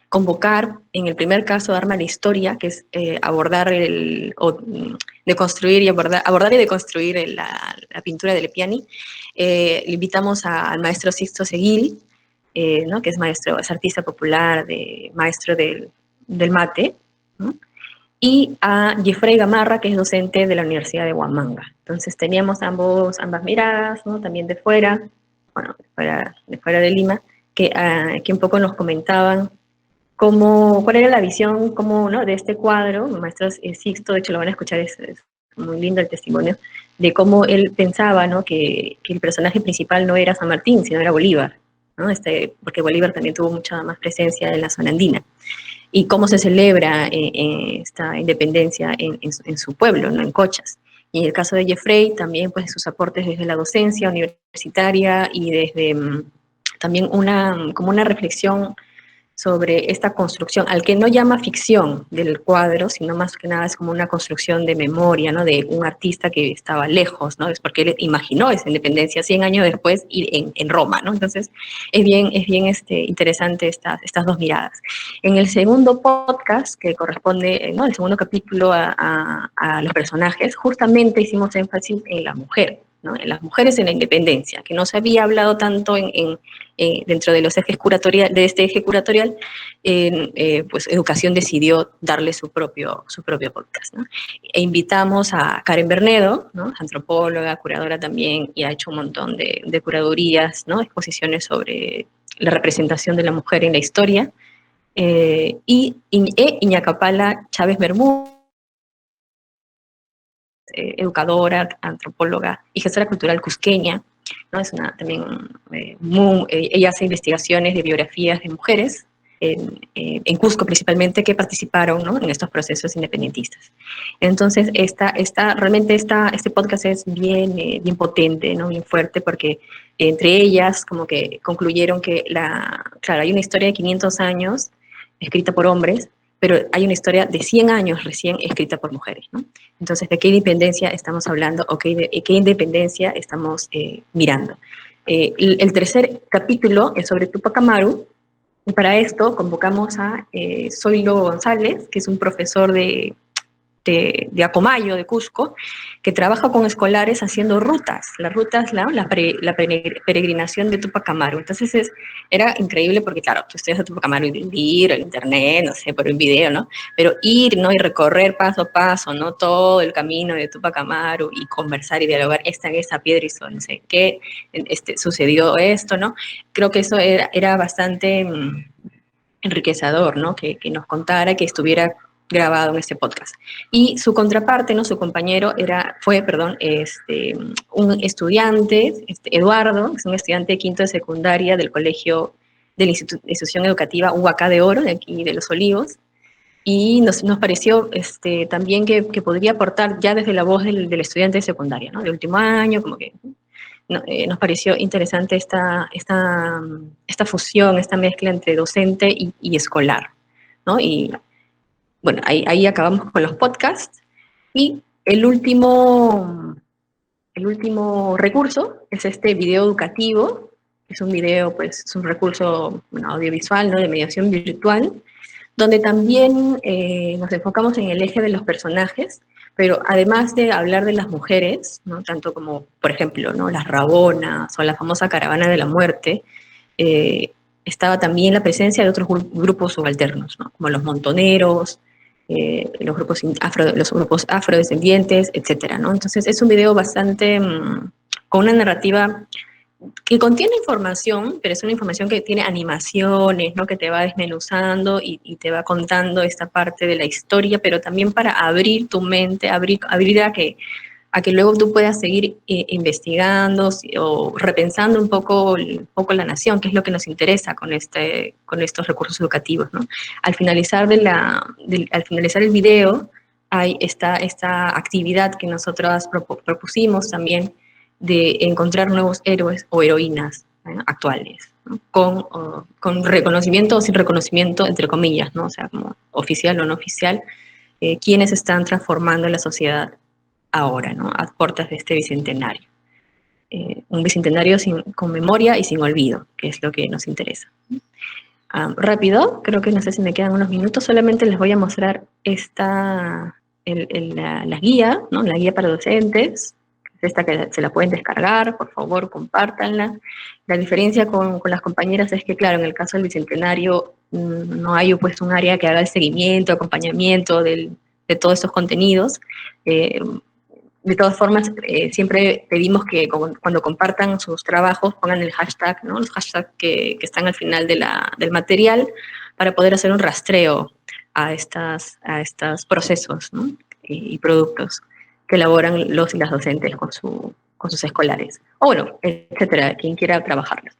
convocar, en el primer caso, Arma la Historia, que es abordar y deconstruir la pintura de Lepiani. Le invitamos al maestro Sixto Seguil, ¿no? Que es maestro, es artista popular, maestro del mate, ¿no? Y a Jeffrey Gamarra, que es docente de la Universidad de Huamanga. Entonces teníamos ambas miradas, ¿no? También de fuera, bueno, de fuera de Lima, que un poco nos comentaban cuál era la visión ¿no? de este cuadro. El maestro Sixto, de hecho lo van a escuchar, es muy lindo el testimonio, de cómo él pensaba, ¿no? que el personaje principal no era San Martín, sino era Bolívar, ¿no? Porque Bolívar también tuvo mucha más presencia en la zona andina. Y cómo se celebra esta independencia en su pueblo, ¿no? En Cochas. Y en el caso de Jeffrey, también pues sus aportes desde la docencia universitaria y desde también como una reflexión sobre esta construcción, al que no llama ficción del cuadro, sino más que nada es como una construcción de memoria, ¿no? De un artista que estaba lejos, ¿no? Es porque él imaginó esa independencia 100 años después y en Roma, ¿no? Entonces es bien interesante estas dos miradas. En el segundo podcast, que corresponde, ¿no? El segundo capítulo a los personajes, justamente hicimos énfasis en la mujer, ¿no? En las mujeres en la independencia, que no se había hablado tanto dentro de los ejes de este eje curatorial. Pues Educación decidió darle su propio podcast, ¿no? E invitamos a Karen Bernedo, ¿no? Antropóloga, curadora también, y ha hecho un montón de curadurías, ¿no? Exposiciones sobre la representación de la mujer en la historia, y Iñacapala Chávez Bermúdez, educadora, antropóloga y gestora cultural cusqueña, ¿no? Es también ella hace investigaciones de biografías de mujeres en Cusco principalmente, que participaron, ¿no? En estos procesos independentistas. Entonces, realmente este podcast es bien potente, ¿no? Bien fuerte, porque entre ellas como que concluyeron que claro, hay una historia de 500 años escrita por hombres, pero hay una historia de 100 años recién escrita por mujeres, ¿no? Entonces, ¿de qué independencia estamos hablando o qué independencia estamos mirando? El tercer capítulo es sobre Tupac Amaru, y para esto convocamos a Zoilo González, que es un profesor de Acomayo, de Cusco, que trabaja con escolares haciendo rutas, la peregrinación de Tupac Amaru. Entonces era increíble porque, claro, tú estudias a Tupac Amaru y ir al internet, no sé, por un video, ¿no? Pero ir, ¿no? Y recorrer paso a paso, ¿no? Todo el camino de Tupac Amaru y conversar y dialogar, en esa piedra y no sé qué, sucedió esto, ¿no? Creo que eso era bastante enriquecedor, ¿no? Que nos contara, que estuviera grabado en este podcast. Y su contraparte, ¿no? Su compañero fue un estudiante, Eduardo, es un estudiante de quinto de secundaria del colegio de la institución educativa Huacá de Oro, de aquí de Los Olivos, y nos pareció también que podría aportar ya desde la voz del estudiante de secundaria, ¿no? De último año, como que nos pareció interesante esta fusión, esta mezcla entre docente y escolar, ¿no? Y bueno, ahí acabamos con los podcasts. Y el último recurso es este video educativo. Es un video, pues, es un recurso audiovisual, ¿no? De mediación virtual, donde también nos enfocamos en el eje de los personajes, pero además de hablar de las mujeres, ¿no? Tanto como, por ejemplo, ¿no? Las Rabonas o la famosa Caravana de la Muerte, estaba también la presencia de otros grupos subalternos, ¿no? Como los montoneros, los grupos afrodescendientes, etcétera, ¿no? Entonces es un video bastante con una narrativa que contiene información, pero es una información que tiene animaciones, ¿no? Que te va desmenuzando y te va contando esta parte de la historia, pero también para abrir tu mente, abrir a que luego tú puedas seguir investigando o repensando un poco la nación, que es lo que nos interesa con estos recursos educativos, ¿no? Al finalizar el video, hay esta actividad que nosotros propusimos también, de encontrar nuevos héroes o heroínas, ¿no? Actuales, ¿no? Con reconocimiento o sin reconocimiento, entre comillas, ¿no? O sea, como oficial o no oficial, quienes están transformando la sociedad ahora, ¿no? A puertas de este bicentenario. Un bicentenario con memoria y sin olvido, que es lo que nos interesa. Rápido, creo que no sé si me quedan unos minutos, solamente les voy a mostrar la guía, ¿no? La guía para docentes, Esta que se la pueden descargar, por favor, compártanla. La diferencia con las compañeras es que, claro, en el caso del Bicentenario no hay pues un área que haga el seguimiento, acompañamiento de todos estos contenidos. De todas formas, siempre pedimos que cuando compartan sus trabajos pongan el hashtag, ¿no? Los hashtags que están al final del material para poder hacer un rastreo a estos procesos, ¿no? y productos que elaboran los y las docentes con sus escolares. O bueno, etcétera, quien quiera trabajarlos.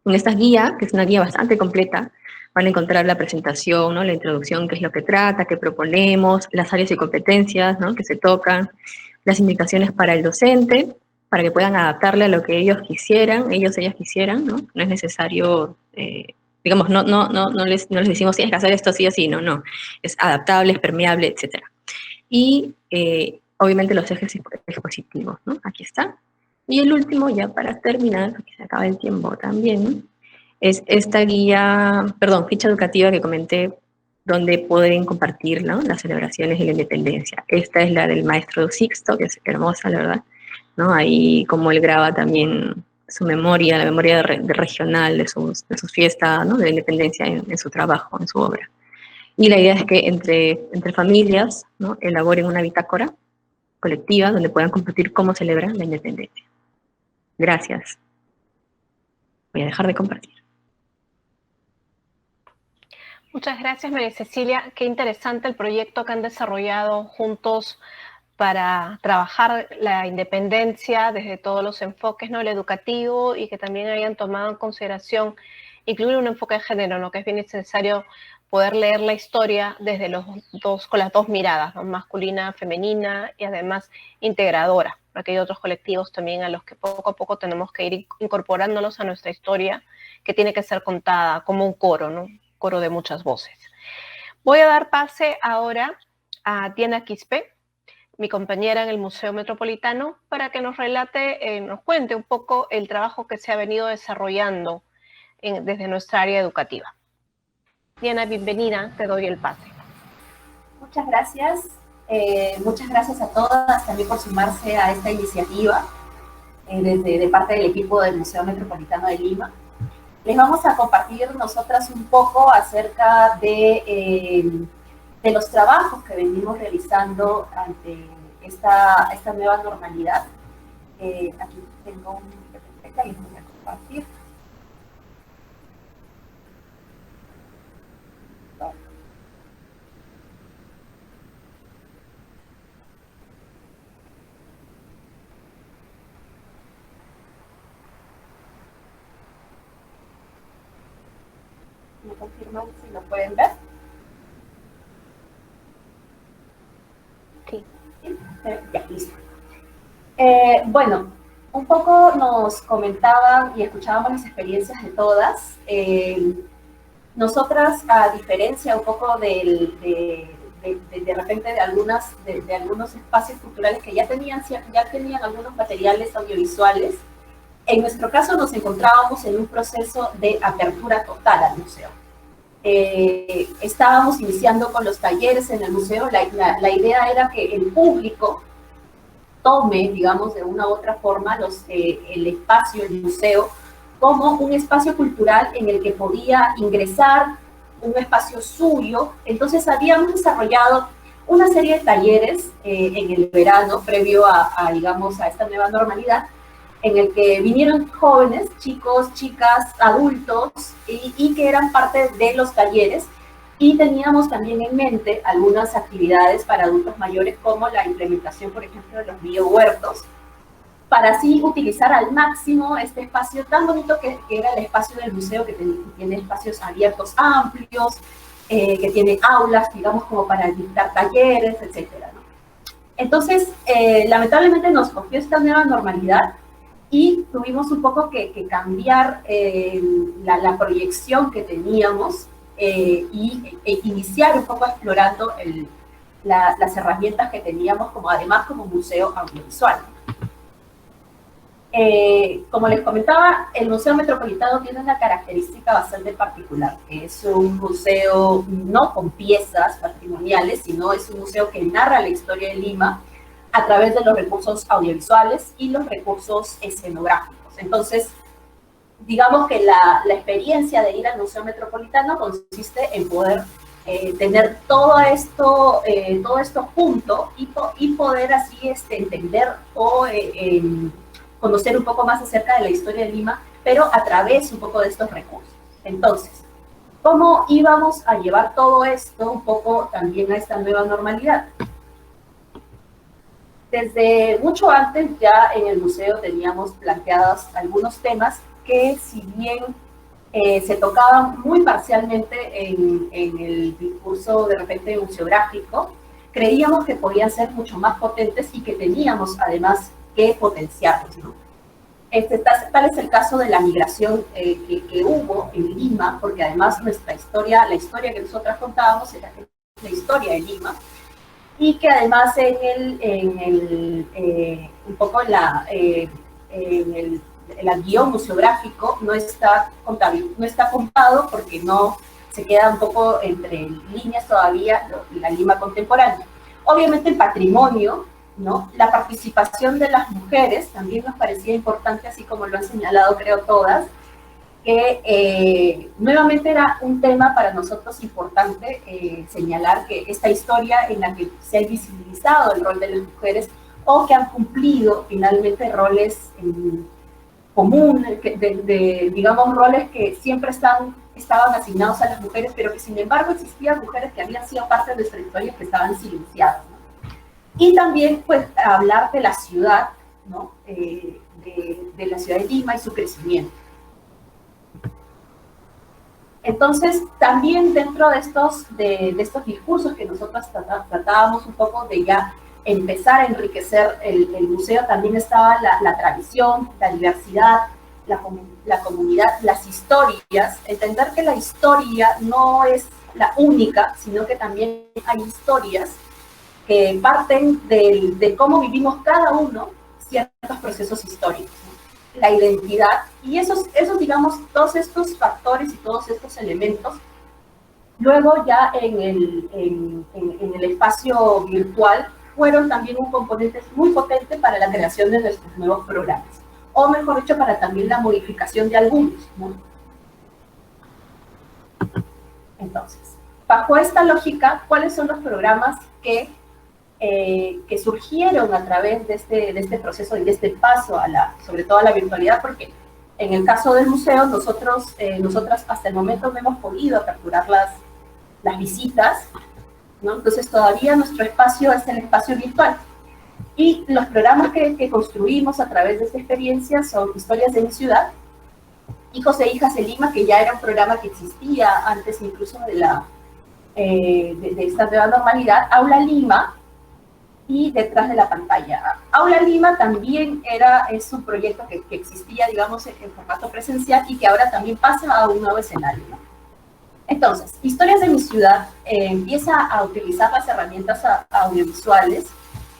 En esta guía, que es una guía bastante completa, van a encontrar la presentación, ¿no? La introducción, qué es lo que trata, qué proponemos, las áreas y competencias, ¿no? que se tocan, las indicaciones para el docente, para que puedan adaptarle a lo que ellas quisieran, ¿no? No es necesario, digamos, no les decimos tienes que hacer esto así, así, no. Es adaptable, es permeable, etc. Y obviamente los ejes expositivos, ¿no? Aquí está. Y el último, ya para terminar, porque se acaba el tiempo también, ¿no? Es esta ficha educativa que comenté, donde pueden compartir, ¿no? Las celebraciones de la independencia. Esta es la del maestro Sixto, que es hermosa, la verdad, ¿no? Ahí como él graba también su memoria, la memoria regional de sus fiestas, ¿no? De la independencia en su trabajo, en su obra. Y la idea es que entre familias, ¿no? elaboren una bitácora colectiva donde puedan compartir cómo celebran la independencia. Gracias. Voy a dejar de compartir. Muchas gracias, María Cecilia. Qué interesante el proyecto que han desarrollado juntos para trabajar la independencia desde todos los enfoques, ¿no? El educativo, y que también hayan tomado en consideración incluir un enfoque de género, ¿no? Que es bien necesario poder leer la historia desde con las dos miradas, ¿no? Masculina, femenina y además integradora, porque hay otros colectivos también a los que poco a poco tenemos que ir incorporándolos a nuestra historia, que tiene que ser contada como un coro, ¿no? Coro de muchas voces. Voy a dar pase ahora a Diana Quispe, mi compañera en el Museo Metropolitano, para que nos relate, nos cuente un poco el trabajo que se ha venido desarrollando desde nuestra área educativa. Diana, bienvenida, te doy el pase. Muchas gracias a todas también por sumarse a esta iniciativa de parte del equipo del Museo Metropolitano de Lima. Les vamos a compartir nosotras un poco acerca de los trabajos que venimos realizando ante esta nueva normalidad. Aquí tengo un biblioteca y les voy a compartir. ¿Me confirman si lo pueden ver? Sí. Ya, listo. Bueno, un poco nos comentaban y escuchábamos las experiencias de todas. Nosotras, a diferencia un poco de repente de algunos espacios culturales que ya tenían algunos materiales audiovisuales, en nuestro caso nos encontrábamos en un proceso de apertura total al museo. Estábamos iniciando con los talleres en el museo. La idea era que el público tome, digamos, de una u otra forma el espacio, el museo, como un espacio cultural en el que podía ingresar, un espacio suyo. Entonces habíamos desarrollado una serie de talleres en el verano, previo digamos, a esta nueva normalidad, en el que vinieron jóvenes, chicos, chicas, adultos, y que eran parte de los talleres, y teníamos también en mente algunas actividades para adultos mayores, como la implementación, por ejemplo, de los biohuertos, para así utilizar al máximo este espacio tan bonito que era el espacio del museo, que tiene espacios abiertos amplios, que tiene aulas, digamos, como para dictar talleres, etcétera, ¿no? Entonces, lamentablemente nos cogió esta nueva normalidad, y tuvimos un poco que cambiar la proyección que teníamos e iniciar un poco explorando las herramientas que teníamos además como museo audiovisual. Como les comentaba, el Museo Metropolitano tiene una característica bastante particular. Es un museo no con piezas patrimoniales, sino es un museo que narra la historia de Lima a través de los recursos audiovisuales y los recursos escenográficos. Entonces, digamos que la experiencia de ir al Museo Metropolitano consiste en poder tener todo esto junto y poder así entender o conocer un poco más acerca de la historia de Lima, pero a través un poco de estos recursos. Entonces, ¿cómo íbamos a llevar todo esto un poco también a esta nueva normalidad? Desde mucho antes ya en el museo teníamos planteados algunos temas que, si bien se tocaban muy parcialmente en el discurso de repente museográfico, creíamos que podían ser mucho más potentes y que teníamos además que potenciarlos, ¿no? Tal es el caso de la migración que hubo en Lima, porque además nuestra historia, la historia que nosotras contábamos era la historia de Lima, y que además un poco en el guión museográfico no está contado porque no se queda un poco entre líneas todavía la Lima contemporánea. Obviamente el patrimonio, ¿no? La participación de las mujeres también nos parecía importante, así como lo han señalado creo todas, que nuevamente era un tema para nosotros importante señalar que esta historia en la que se ha visibilizado el rol de las mujeres o que han cumplido finalmente roles comunes, digamos roles que siempre estaban asignados a las mujeres, pero que sin embargo existían mujeres que habían sido parte de nuestra historia que estaban silenciadas, ¿no? Y también pues hablar de la ciudad, ¿no? de la ciudad de Lima y su crecimiento. Entonces, también dentro de estos discursos que nosotros tratábamos un poco de ya empezar a enriquecer el museo, también estaba la tradición, la diversidad, la comunidad, las historias, entender que la historia no es la única, sino que también hay historias que parten de cómo vivimos cada uno ciertos procesos históricos, ¿no? La identidad, y esos, digamos, todos estos factores y todos estos elementos, luego ya en el espacio virtual, fueron también un componente muy potente para la creación de nuestros nuevos programas, o mejor dicho, para también la modificación de algunos, ¿no? Entonces, bajo esta lógica, ¿cuáles son los programas que surgieron a través de este proceso y de este paso sobre todo a la virtualidad? Porque en el caso del museo, nosotras hasta el momento no hemos podido aperturar las visitas, ¿no? Entonces todavía nuestro espacio es el espacio virtual. Y los programas que construimos a través de esta experiencia son Historias de mi ciudad, Hijos e Hijas de Lima, que ya era un programa que existía antes incluso de esta nueva normalidad, Aula Lima, y Detrás de la pantalla. Aula Lima también es un proyecto que existía, digamos, en formato presencial y que ahora también pasa a un nuevo escenario, ¿no? Entonces, Historias de mi ciudad empieza a utilizar las herramientas audiovisuales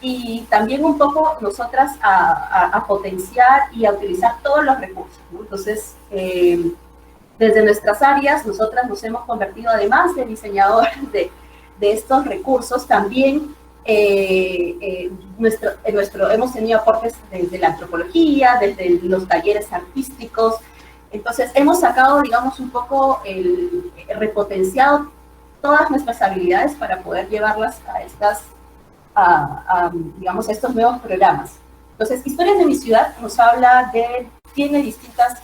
y también un poco nosotras a potenciar y a utilizar todos los recursos, ¿no? Entonces, desde nuestras áreas, nosotras nos hemos convertido, además de diseñadoras de estos recursos, también hemos tenido aportes desde la antropología, desde los talleres artísticos. Entonces hemos sacado, digamos, un poco repotenciado todas nuestras habilidades para poder llevarlas digamos, a estos nuevos programas. Entonces, Historias de mi ciudad nos habla tiene distintas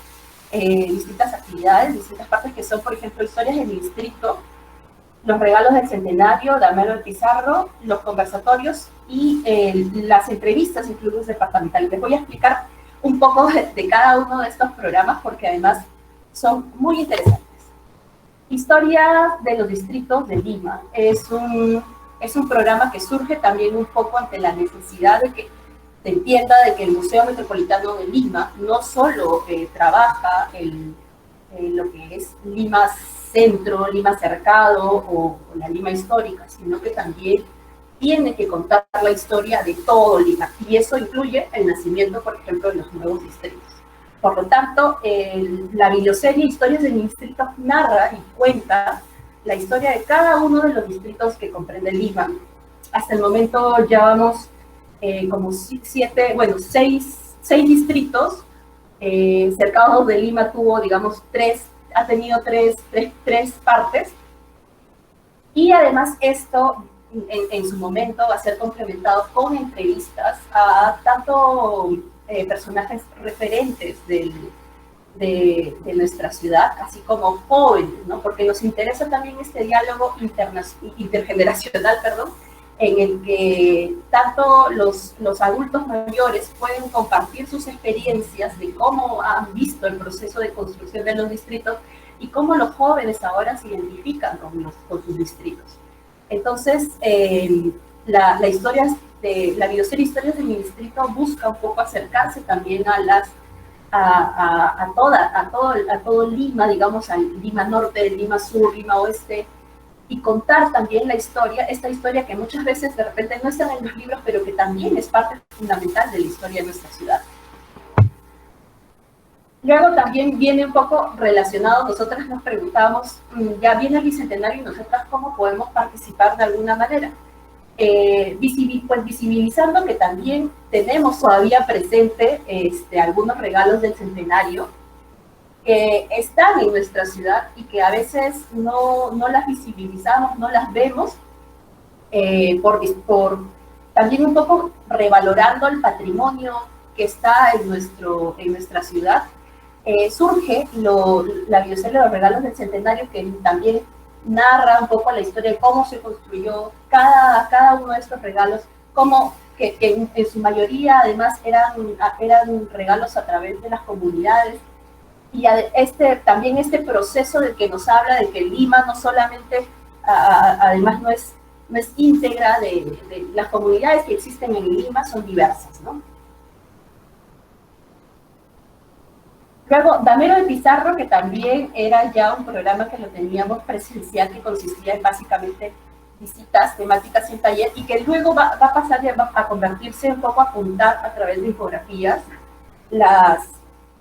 actividades, distintas partes que son, por ejemplo, Historias de mi distrito, Los regalos del centenario, Damero de Pizarro, los conversatorios y las entrevistas en clubes departamentales. Les voy a explicar un poco de cada uno de estos programas porque además son muy interesantes. Historia de los distritos de Lima es un programa que surge también un poco ante la necesidad de que se entienda de que el Museo Metropolitano de Lima no solo trabaja en lo que es Lima Centro, Lima Cercado o la Lima Histórica, sino que también tiene que contar la historia de todo Lima, y eso incluye el nacimiento, por ejemplo, de los nuevos distritos. Por lo tanto, la biblioserie Historias de mi distrito narra y cuenta la historia de cada uno de los distritos que comprende Lima. Hasta el momento ya vamos como seis distritos cercados de Lima ha tenido tres partes, y además esto en su momento va a ser complementado con entrevistas a tanto personajes referentes de nuestra ciudad, así como jóvenes, ¿no? Porque nos interesa también este diálogo intergeneracional, en el que tanto los adultos mayores pueden compartir sus experiencias de cómo han visto el proceso de construcción de los distritos y cómo los jóvenes ahora se identifican con sus distritos. Entonces, la videoserie Historias de mi distrito busca un poco acercarse también a todo Lima, digamos, a Lima Norte, Lima Sur, Lima Oeste, y contar también esta historia que muchas veces de repente no está en los libros, pero que también es parte fundamental de la historia de nuestra ciudad. Luego también viene un poco relacionado, nosotras nos preguntamos, ya viene el Bicentenario y nosotras cómo podemos participar de alguna manera. Pues visibilizando que también tenemos todavía presente algunos regalos del centenario que están en nuestra ciudad y que a veces no las visibilizamos, no las vemos, también un poco revalorando el patrimonio que está en nuestra ciudad. Surge la bioserie de los regalos del centenario, que también narra un poco la historia de cómo se construyó cada uno de estos regalos, que en su mayoría además eran regalos a través de las comunidades, y también este proceso del que nos habla de que Lima no solamente, además no es íntegra, de las comunidades que existen en Lima son diversas, ¿no? Luego, Damero de Pizarro, que también era ya un programa que lo teníamos presencial, que consistía en básicamente visitas temáticas y taller, y que luego va a pasar a convertirse un poco a contar a través de infografías las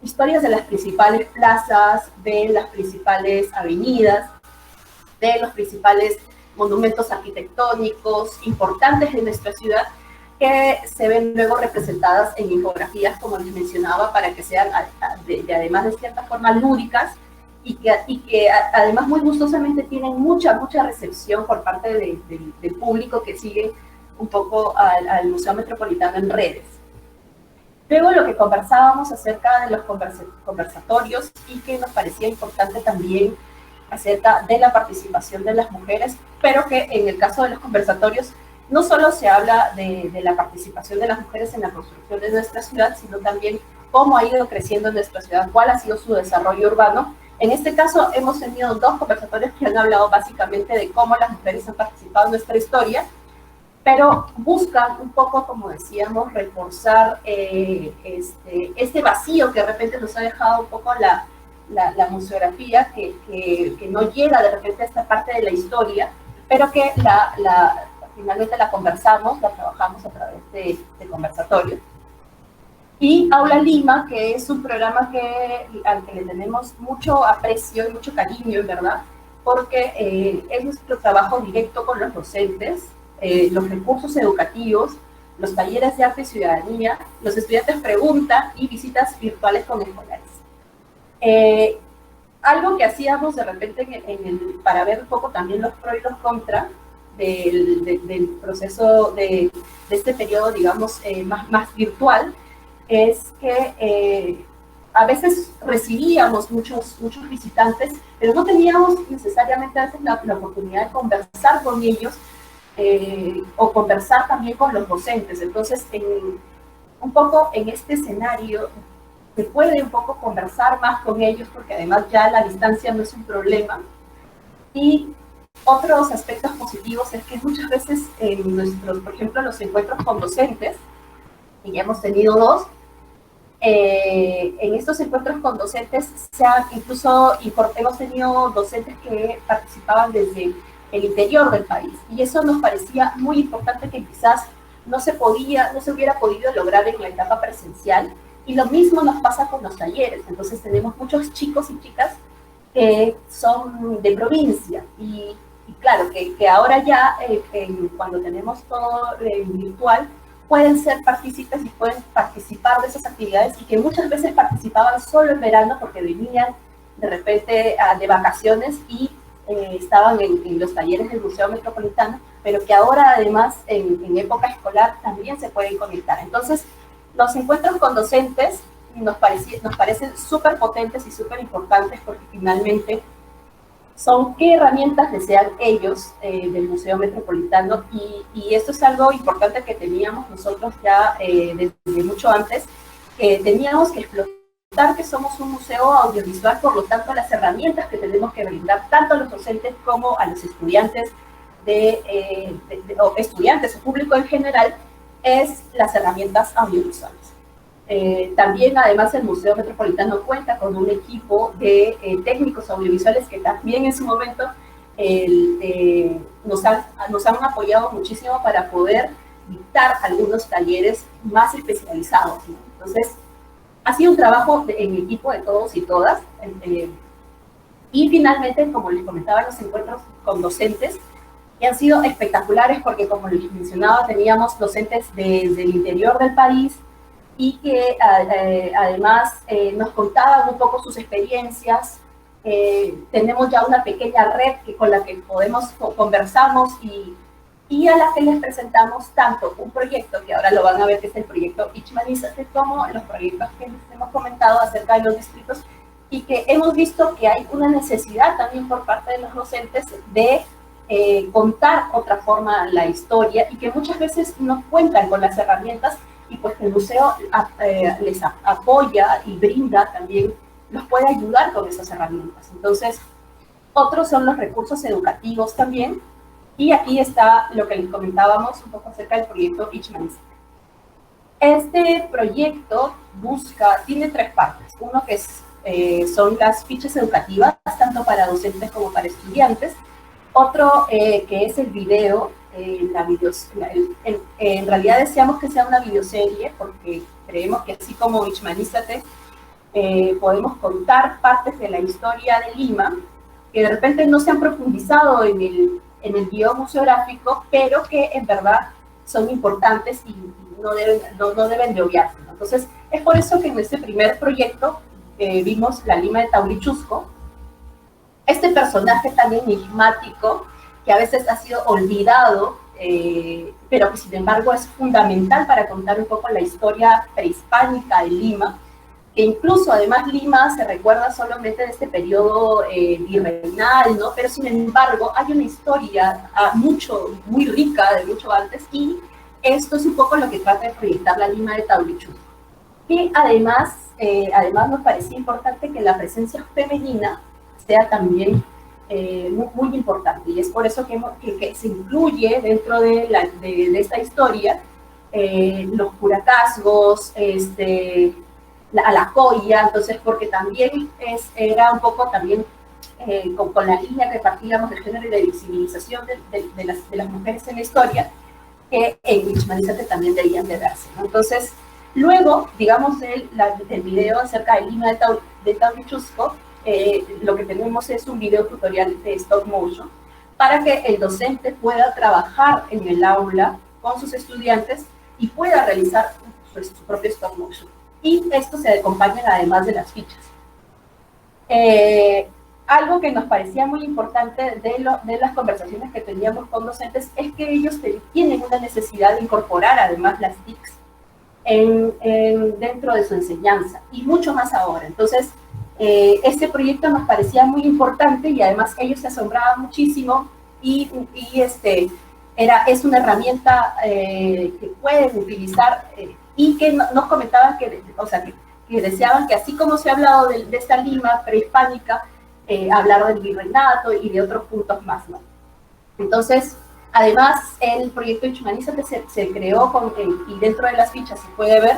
historias de las principales plazas, de las principales avenidas, de los principales monumentos arquitectónicos importantes de nuestra ciudad, que se ven luego representadas en infografías, como les mencionaba, para que sean además de cierta forma lúdicas, y que además muy gustosamente tienen mucha recepción por parte del público que sigue un poco al Museo Metropolitano en redes. Luego lo que conversábamos acerca de los conversatorios, y que nos parecía importante también acerca de la participación de las mujeres, pero que en el caso de los conversatorios no solo se habla de la participación de las mujeres en la construcción de nuestra ciudad, sino también cómo ha ido creciendo nuestra ciudad, cuál ha sido su desarrollo urbano. En este caso hemos tenido 2 conversatorios que han hablado básicamente de cómo las mujeres han participado en nuestra historia, pero buscan un poco, como decíamos, reforzar este vacío que de repente nos ha dejado un poco la museografía, que no llega de repente a esta parte de la historia, pero que finalmente la trabajamos a través de conversatorios. Y Aula Lima, que es un programa al que le tenemos mucho aprecio y mucho cariño, en verdad, porque es nuestro trabajo directo con los docentes, los recursos educativos, los talleres de arte y ciudadanía, los estudiantes preguntan y visitas virtuales con escolares. Algo que hacíamos de repente para ver un poco también los pros y los contras del proceso de este periodo, digamos, más virtual, es que a veces recibíamos muchos visitantes, pero no teníamos necesariamente a veces la oportunidad de conversar con ellos, o conversar también con los docentes. Entonces, un poco en este escenario se puede un poco conversar más con ellos, porque además ya la distancia no es un problema. Y otros aspectos positivos es que muchas veces por ejemplo, los encuentros con docentes, y ya hemos tenido 2, en estos encuentros con docentes hemos tenido docentes que participaban desde el interior del país, y eso nos parecía muy importante, que quizás no se hubiera podido lograr en la etapa presencial, y lo mismo nos pasa con los talleres. Entonces tenemos muchos chicos y chicas que son de provincia, y claro, que ahora ya cuando tenemos todo virtual, pueden ser partícipes y pueden participar de esas actividades, y que muchas veces participaban solo en verano porque venían de repente de vacaciones y estaban en los talleres del Museo Metropolitano, pero que ahora además en época escolar también se pueden conectar. Entonces, los encuentros con docentes nos parecen súper potentes y súper importantes, porque finalmente son qué herramientas desean ellos del Museo Metropolitano, y esto es algo importante que teníamos nosotros ya desde mucho antes. Teníamos que explotar que somos un museo audiovisual, por lo tanto las herramientas que tenemos que brindar tanto a los docentes como a los estudiantes o estudiantes o público en general es las herramientas audiovisuales. También, además, el Museo Metropolitano cuenta con un equipo de técnicos audiovisuales que también en su momento nos han apoyado muchísimo para poder dictar algunos talleres más especializados, ¿no? Entonces, ha sido un trabajo en equipo de todos y todas. Y finalmente, como les comentaba, los encuentros con docentes que han sido espectaculares, porque como les mencionaba, teníamos docentes desde el interior del país, y que además nos contaban un poco sus experiencias. Tenemos ya una pequeña red con la que conversamos y a la que les presentamos tanto un proyecto, que ahora lo van a ver, que es el proyecto Ichmanízate, como los proyectos que les hemos comentado acerca de los distritos, y que hemos visto que hay una necesidad también por parte de los docentes de contar otra forma la historia, y que muchas veces no cuentan con las herramientas, y pues el museo les apoya y brinda también, los puede ayudar con esas herramientas. Entonces, otros son los recursos educativos también, y aquí está lo que les comentábamos un poco acerca del proyecto Ichmanízate. Este proyecto tiene tres partes. Uno que son las fichas educativas, tanto para docentes como para estudiantes. Otro que es el video. En realidad deseamos que sea una videoserie, porque creemos que así como Ichmanízate, podemos contar partes de la historia de Lima que de repente no se han profundizado en el guión museográfico, pero que en verdad son importantes y no deben de obviarse, ¿no? Entonces, es por eso que en este primer proyecto vimos la Lima de Taurichusco, este personaje tan enigmático que a veces ha sido olvidado, pero que sin embargo es fundamental para contar un poco la historia prehispánica de Lima, que incluso además Lima se recuerda solamente de este periodo virreinal, ¿no? Pero sin embargo hay una historia muy rica de mucho antes, y esto es un poco lo que trata de proyectar la Lima de Taurichusco. Y además nos parecía importante que la presencia femenina sea también muy importante, y es por eso que se incluye dentro de esta historia los curacazgos, a la colla. Entonces, porque también era un poco también con la línea que partíamos del género y de visibilización de las mujeres en la historia, que en Ichmanízate también debían de verse, ¿no? Entonces, luego, digamos, del video acerca de Lima de Taurichusco, lo que tenemos es un video tutorial de stop motion para que el docente pueda trabajar en el aula con sus estudiantes y pueda realizar su propio stop motion. Y esto se acompaña además de las fichas. Algo que nos parecía muy importante de las conversaciones que teníamos con docentes es que ellos tienen una necesidad de incorporar además las TICs dentro de su enseñanza, y mucho más ahora. Entonces, este proyecto nos parecía muy importante, y además ellos se asombraban muchísimo, y es una herramienta que pueden utilizar, y que nos comentaban que deseaban que, así como se ha hablado de esta Lima prehispánica, hablar del virreinato y de otros puntos más, ¿no? Entonces, además, el proyecto Ichmanízate se creó y dentro de las fichas se puede ver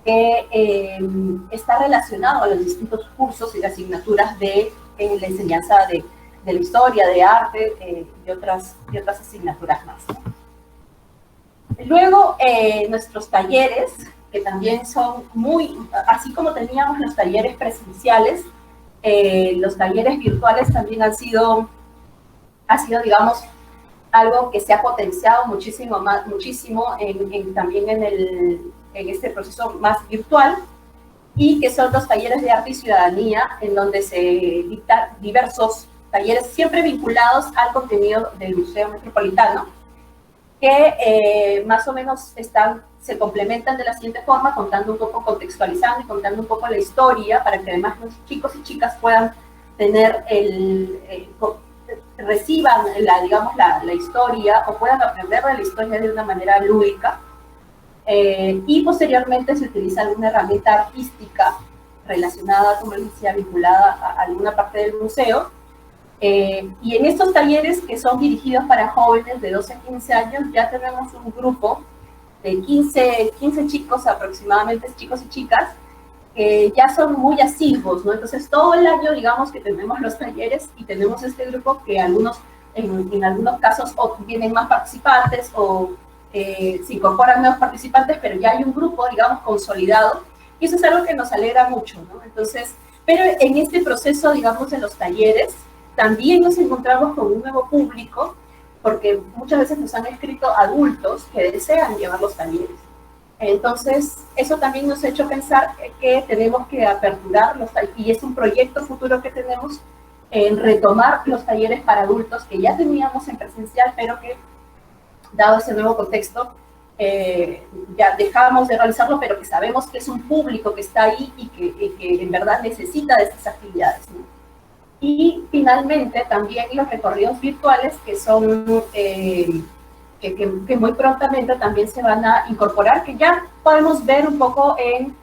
que está relacionado a los distintos cursos y asignaturas de la enseñanza de la historia, de arte, y otras asignaturas más, ¿no? Luego, nuestros talleres, que también son así como teníamos los talleres presenciales, los talleres virtuales también han sido, digamos, algo que se ha potenciado muchísimo también en este proceso más virtual, y que son los talleres de arte y ciudadanía, en donde se dictan diversos talleres siempre vinculados al contenido del Museo Metropolitano, que más o menos se complementan de la siguiente forma, contando un poco, contextualizando y contando un poco la historia, para que además los chicos y chicas puedan tener reciban la historia, o puedan aprender de la historia de una manera lúdica, y posteriormente se utiliza alguna herramienta artística relacionada, como les decía, vinculada a alguna parte del museo. Y en estos talleres, que son dirigidos para jóvenes de 12 a 15 años, ya tenemos un grupo de 15 chicos aproximadamente, chicos y chicas, que ya son muy asiduos, ¿no? Entonces, todo el año, digamos, que tenemos los talleres, y tenemos este grupo que algunos, en algunos casos, o vienen más participantes, o se incorporan nuevos participantes, pero ya hay un grupo, digamos, consolidado, y eso es algo que nos alegra mucho, ¿no? Entonces, pero en este proceso, digamos, de los talleres, también nos encontramos con un nuevo público, porque muchas veces nos han escrito adultos que desean llevar los talleres. Entonces, eso también nos ha hecho pensar que tenemos que aperturar los talleres, y es un proyecto futuro que tenemos, en retomar los talleres para adultos que ya teníamos en presencial, pero que, dado ese nuevo contexto, ya dejamos de realizarlo, pero que sabemos que es un público que está ahí y que en verdad necesita de estas actividades, ¿no? Y finalmente también los recorridos virtuales, que son que muy prontamente también se van a incorporar, que ya podemos ver un poco en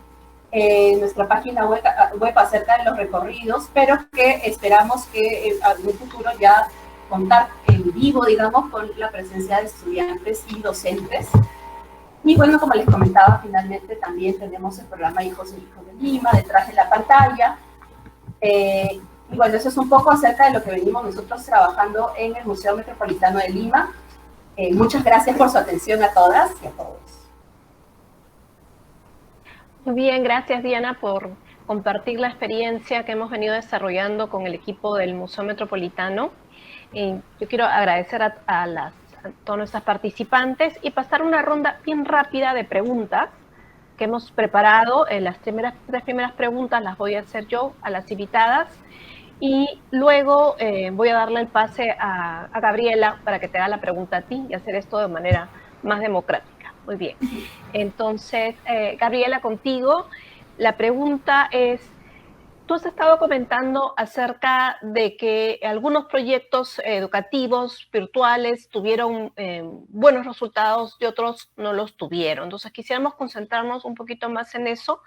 nuestra página web acerca de los recorridos, pero que esperamos que en un futuro ya contar en vivo, digamos, con la presencia de estudiantes y docentes. Y bueno, como les comentaba, finalmente también tenemos el programa Hijos e Hijos de Lima, detrás de la pantalla. Y bueno, eso es un poco acerca de lo que venimos nosotros trabajando en el Museo Metropolitano de Lima. Muchas gracias por su atención a todas y a todos. Muy bien, gracias Diana por compartir la experiencia que hemos venido desarrollando con el equipo del Museo Metropolitano. Yo quiero agradecer a todas nuestras participantes y pasar una ronda bien rápida de preguntas que hemos preparado. Las tres primeras preguntas las voy a hacer yo a las invitadas, y luego voy a darle el pase a Gabriela para que te haga la pregunta a ti y hacer esto de manera más democrática. Muy bien. Entonces, Gabriela, contigo, la pregunta es, tú has estado comentando acerca de que algunos proyectos educativos virtuales tuvieron buenos resultados y otros no los tuvieron. Entonces, quisiéramos concentrarnos un poquito más en eso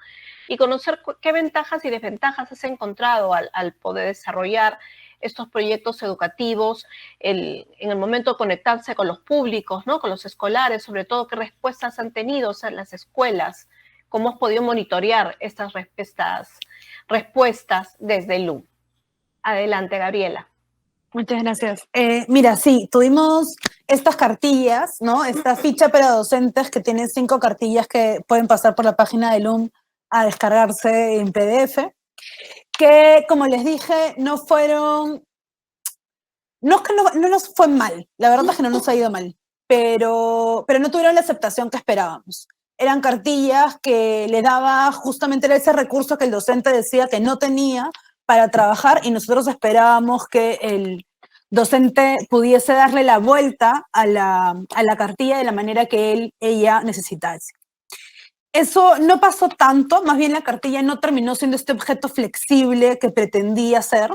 y conocer qué ventajas y desventajas has encontrado al poder desarrollar estos proyectos educativos, en el momento de conectarse con los públicos, ¿no? Con los escolares, sobre todo, qué respuestas han tenido en las escuelas, cómo has podido monitorear estas respuestas desde el LUM. Adelante, Gabriela. Muchas gracias. Mira, sí, tuvimos estas cartillas, ¿no? Esta ficha para docentes que tiene 5 cartillas que pueden pasar por la página de LUM a descargarse en PDF, que, como les dije, no es que no nos fue mal, la verdad es que no nos ha ido mal, pero no tuvieron la aceptación que esperábamos. Eran cartillas que le daba justamente ese recurso que el docente decía que no tenía para trabajar, y nosotros esperábamos que el docente pudiese darle la vuelta a la cartilla de la manera que ella necesitase. Eso no pasó tanto, más bien la cartilla no terminó siendo este objeto flexible que pretendía ser,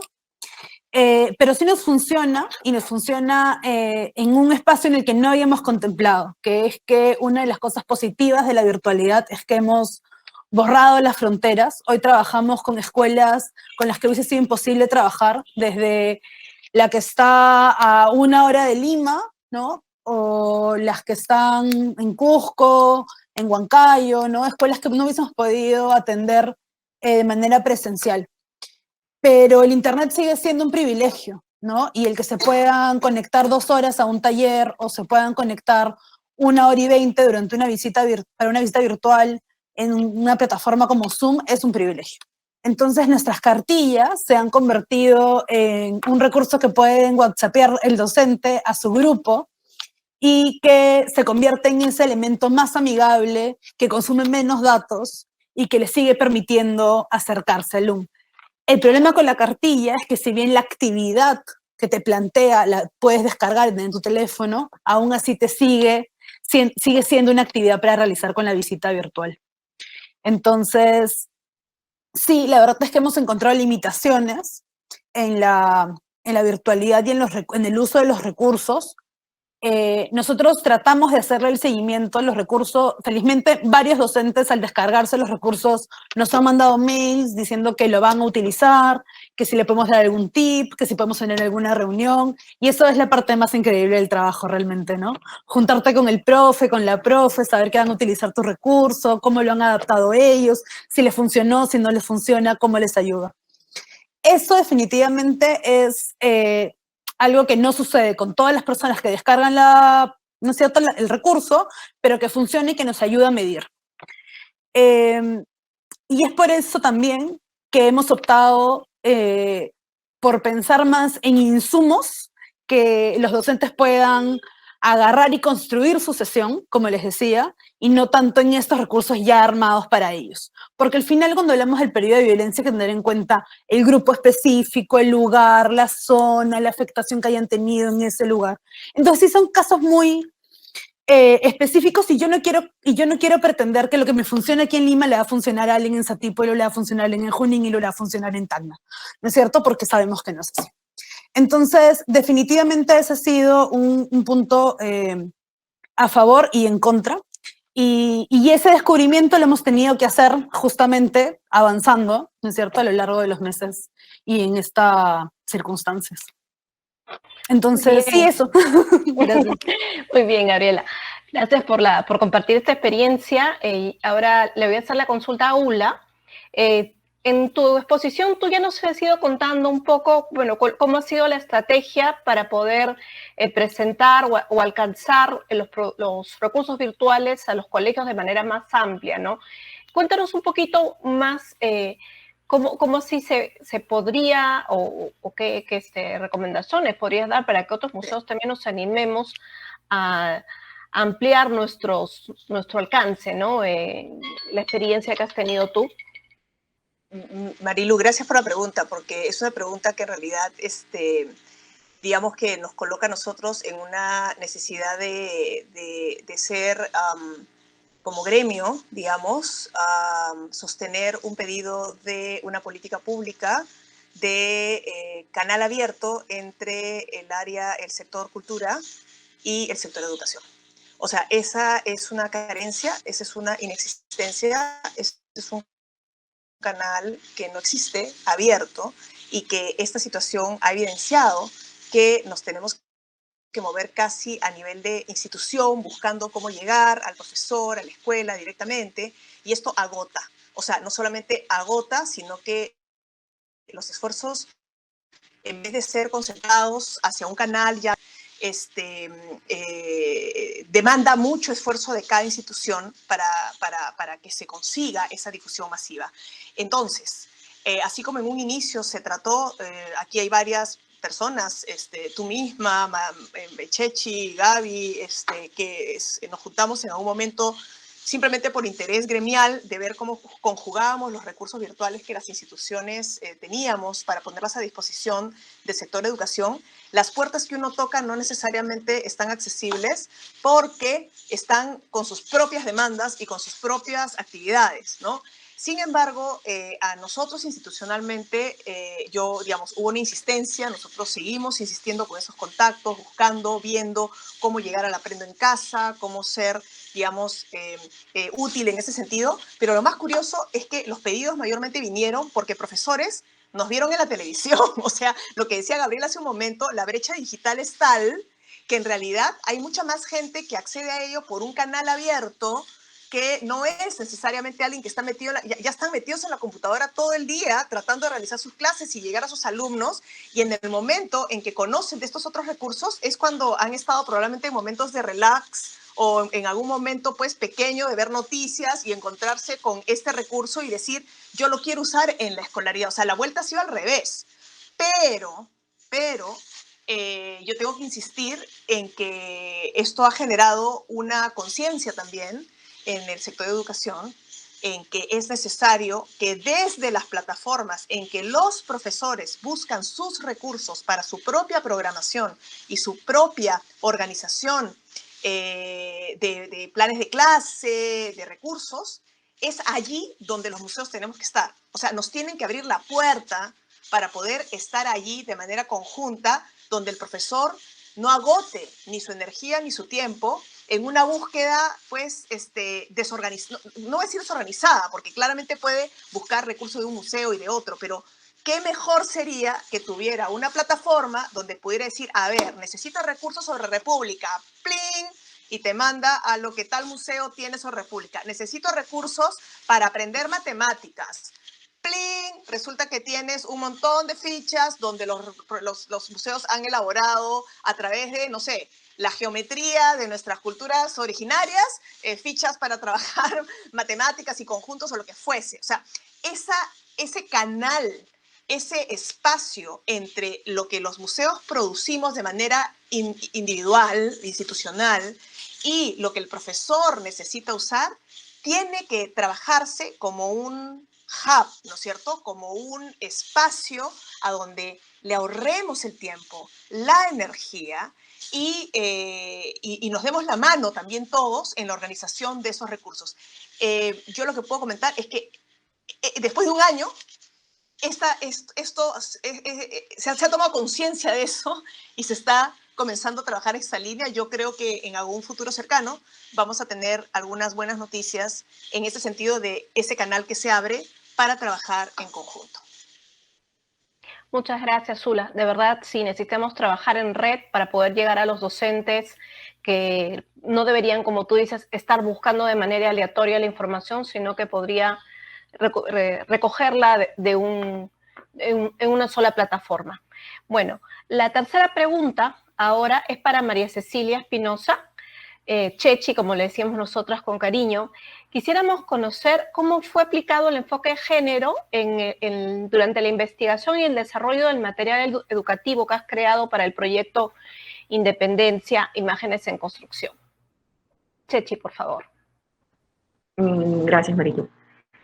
pero sí nos funciona, y nos funciona en un espacio en el que no habíamos contemplado, que es que una de las cosas positivas de la virtualidad es que hemos borrado las fronteras. Hoy trabajamos con escuelas con las que hubiese sido imposible trabajar, desde la que está a 1 hora de Lima, ¿no? O las que están en Cusco, en Huancayo, ¿no? Escuelas que no hubiésemos podido atender de manera presencial. Pero el Internet sigue siendo un privilegio, ¿no? Y el que se puedan conectar 2 horas a un taller, o se puedan conectar 1 hora y 20 durante para una visita virtual en una plataforma como Zoom, es un privilegio. Entonces, nuestras cartillas se han convertido en un recurso que pueden whatsappear el docente a su grupo y que se convierte en ese elemento más amigable, que consume menos datos y que le sigue permitiendo acercarse al LUM. El problema con la cartilla es que si bien la actividad que te plantea la puedes descargar en tu teléfono, aún así sigue siendo una actividad para realizar con la visita virtual. Entonces, sí, la verdad es que hemos encontrado limitaciones en la virtualidad y en el uso de los recursos. Nosotros tratamos de hacerle el seguimiento a los recursos. Felizmente, varios docentes al descargarse los recursos nos han mandado mails diciendo que lo van a utilizar, que si le podemos dar algún tip, que si podemos tener alguna reunión. Y eso es la parte más increíble del trabajo realmente, ¿no? Juntarte con el profe, con la profe, saber que van a utilizar tu recurso, cómo lo han adaptado ellos, si les funcionó, si no les funciona, cómo les ayuda. Eso definitivamente es algo que no sucede con todas las personas que descargan ¿no es cierto?, el recurso, pero que funciona y que nos ayuda a medir. Y es por eso también que hemos optado por pensar más en insumos que los docentes puedan agarrar y construir su sesión, como les decía, y no tanto en estos recursos ya armados para ellos. Porque al final, cuando hablamos del periodo de violencia, hay que tener en cuenta el grupo específico, el lugar, la zona, la afectación que hayan tenido en ese lugar. Entonces, sí son casos muy específicos y yo no quiero pretender que lo que me funciona aquí en Lima le va a funcionar a alguien en Satipo, le va a funcionar a alguien en Junín y le va a funcionar en Tacna. ¿No es cierto? Porque sabemos que no es así. Entonces, definitivamente ese ha sido un punto a favor y en contra. Y ese descubrimiento lo hemos tenido que hacer justamente avanzando, ¿no es cierto?, a lo largo de los meses y en estas circunstancias. Entonces, sí, eso. Gracias. Muy bien, Gabriela. Gracias por compartir esta experiencia. Ahora le voy a hacer la consulta a Ula. En tu exposición, tú ya nos has ido contando un poco, bueno, cómo ha sido la estrategia para poder presentar o alcanzar los recursos virtuales a los colegios de manera más amplia, ¿no? Cuéntanos un poquito más cómo sí se podría o qué recomendaciones podrías dar para que otros museos también nos animemos a ampliar nuestro alcance, ¿no? La experiencia que has tenido tú. Marilu, gracias por la pregunta, porque es una pregunta que en realidad, digamos que nos coloca a nosotros en una necesidad de ser, como gremio, digamos, sostener un pedido de una política pública de canal abierto entre el sector cultura y el sector educación. O sea, esa es una carencia, esa es una inexistencia, es un canal que no existe, abierto, y que esta situación ha evidenciado que nos tenemos que mover casi a nivel de institución, buscando cómo llegar al profesor, a la escuela directamente, y esto agota. O sea, no solamente agota, sino que los esfuerzos, en vez de ser concentrados hacia un canal ya demanda mucho esfuerzo de cada institución para que se consiga esa difusión masiva. Entonces, así como en un inicio se trató, aquí hay varias personas, tú misma, Chechi, Gaby, que nos juntamos en algún momento simplemente por interés gremial de ver cómo conjugábamos los recursos virtuales que las instituciones teníamos para ponerlas a disposición del sector de educación. Las puertas que uno toca no necesariamente están accesibles porque están con sus propias demandas y con sus propias actividades, ¿no? Sin embargo, a nosotros institucionalmente, hubo una insistencia, nosotros seguimos insistiendo con esos contactos, buscando, viendo cómo llegar al aprendo en casa, cómo ser, útil en ese sentido, pero lo más curioso es que los pedidos mayormente vinieron porque profesores nos vieron en la televisión. O sea, lo que decía Gabriel hace un momento, la brecha digital es tal que en realidad hay mucha más gente que accede a ello por un canal abierto que no es necesariamente alguien que está metido, ya están metidos en la computadora todo el día tratando de realizar sus clases y llegar a sus alumnos, y en el momento en que conocen de estos otros recursos es cuando han estado probablemente en momentos de relax o en algún momento pues pequeño de ver noticias y encontrarse con este recurso y decir, yo lo quiero usar en la escolaridad. O sea, la vuelta ha sido al revés. Pero yo tengo que insistir en que esto ha generado una conciencia también en el sector de educación, en que es necesario que desde las plataformas en que los profesores buscan sus recursos para su propia programación y su propia organización de planes de clase, de recursos, es allí donde los museos tenemos que estar. O sea, nos tienen que abrir la puerta para poder estar allí de manera conjunta, donde el profesor no agote ni su energía ni su tiempo en una búsqueda, pues, desorganizada, no voy a decir desorganizada, porque claramente puede buscar recursos de un museo y de otro, pero qué mejor sería que tuviera una plataforma donde pudiera decir, a ver, necesito recursos sobre República, ¡pling! Y te manda a lo que tal museo tiene sobre República. Necesito recursos para aprender matemáticas. ¡Pling! Resulta que tienes un montón de fichas donde los museos han elaborado a través de, no sé, la geometría de nuestras culturas originarias, fichas para trabajar matemáticas y conjuntos o lo que fuese. O sea, ese canal, ese espacio entre lo que los museos producimos de manera individual, institucional, y lo que el profesor necesita usar, tiene que trabajarse como un hub, ¿no es cierto? Como un espacio a donde le ahorremos el tiempo, la energía y nos demos la mano también todos en la organización de esos recursos. Yo lo que puedo comentar es que después de un año, se ha tomado conciencia de eso y se está comenzando a trabajar esta línea. Yo creo que en algún futuro cercano vamos a tener algunas buenas noticias en ese sentido de ese canal que se abre para trabajar en conjunto. Muchas gracias, Zula. De verdad, sí, necesitamos trabajar en red para poder llegar a los docentes que no deberían, como tú dices, estar buscando de manera aleatoria la información, sino que podría recogerla en una sola plataforma. Bueno, la tercera pregunta ahora es para María Cecilia Espinosa, Chechi, como le decíamos nosotras con cariño. Quisiéramos conocer cómo fue aplicado el enfoque de género durante la investigación y el desarrollo del material educativo que has creado para el proyecto Independencia, Imágenes en Construcción. Chechi, por favor. Gracias, Marilu.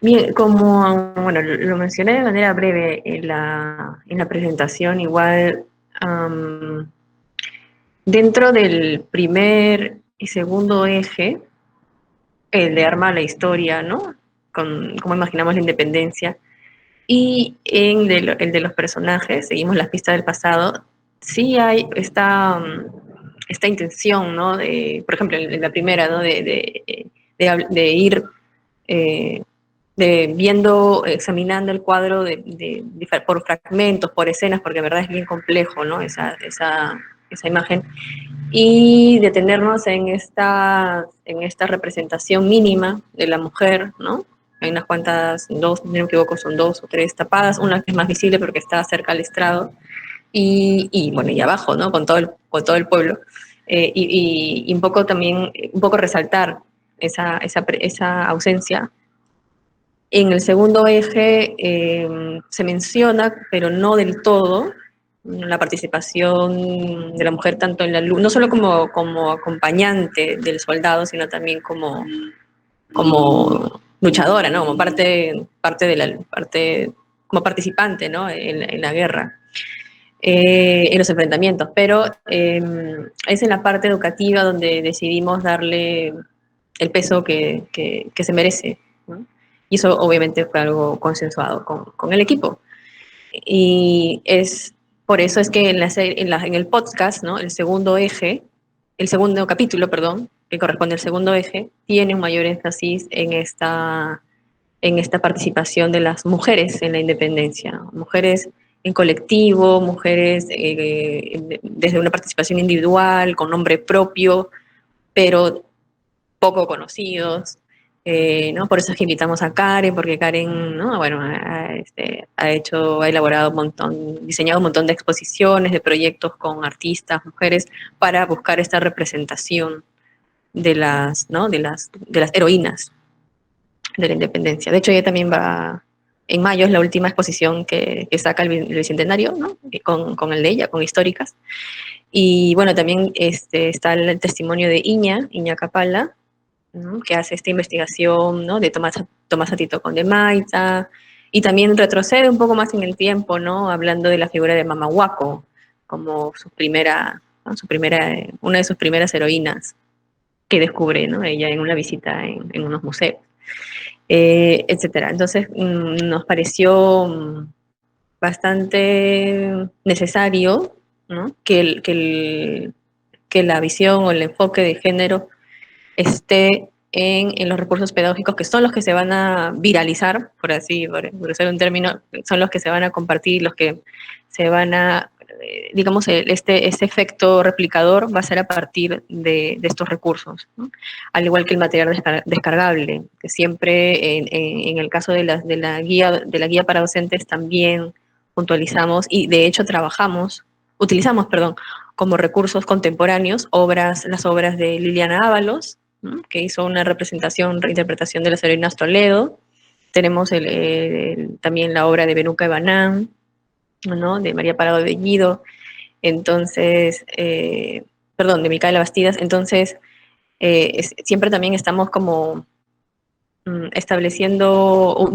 Bien, como bueno, lo mencioné de manera breve en la presentación, igual dentro del primer y segundo eje, el de armar la historia, ¿no? Con cómo imaginamos la independencia, y en el de los personajes, seguimos las pistas del pasado, sí hay esta intención, ¿no? Por ejemplo, en la primera, ¿no? De ir viendo, examinando el cuadro por fragmentos, por escenas, porque de verdad es bien complejo, ¿no? Esa imagen, y detenernos en esta representación mínima de la mujer, ¿no? Hay unas cuantas, dos, si no me equivoco, son 2 o 3 tapadas, una que es más visible porque está cerca al estrado, y bueno, y abajo, ¿no? Con todo el pueblo, y un poco también, un poco resaltar esa ausencia. En el segundo eje se menciona, pero no del todo, la participación de la mujer tanto en la lucha, no solo como acompañante del soldado, sino también como luchadora, ¿no? Como como participante, ¿no? En la guerra, en los enfrentamientos. Pero es en la parte educativa donde decidimos darle el peso que se merece, ¿no? Y eso obviamente fue algo consensuado con el equipo. Y por eso es que en el podcast, ¿no? El segundo capítulo, perdón, que corresponde al segundo eje, tiene un mayor énfasis en esta participación de las mujeres en la independencia, ¿no? Mujeres en colectivo, mujeres desde una participación individual, con nombre propio, pero poco conocidos, ¿no? Por eso es que invitamos a Karen, porque Karen, ¿no? Bueno, ha diseñado un montón de exposiciones, de proyectos con artistas, mujeres, para buscar esta representación de las heroínas de la independencia. De hecho, ella también va En mayo es la última exposición que saca el Bicentenario, ¿no? Con el de ella, con históricas. Y bueno, también está el testimonio de Iña Capala, ¿no? Que hace esta investigación, ¿no? De Tomás Atito Condemaita, y también retrocede un poco más en el tiempo, ¿no? Hablando de la figura de Mama Huaco como su primera, ¿no? Una de sus primeras heroínas que descubre, ¿no? Ella en una visita en unos museos, etcétera. Entonces nos pareció bastante necesario, ¿no? Que la visión o el enfoque de género esté en los recursos pedagógicos, que son los que se van a viralizar, por usar un término, son los que se van a compartir, los que se van a, digamos, este efecto replicador va a ser a partir de estos recursos, ¿no? Al igual que el material descargable, que siempre en el caso de la guía para docentes también puntualizamos y de hecho utilizamos, como recursos contemporáneos las obras de Liliana Ábalos, ¿no? Que hizo una reinterpretación de las heroínas Toledo. Tenemos también la obra de Benuca Ebanán, ¿no? De María Parado de Guido, entonces, de Micaela Bastidas. Entonces, siempre también estamos como utilizando,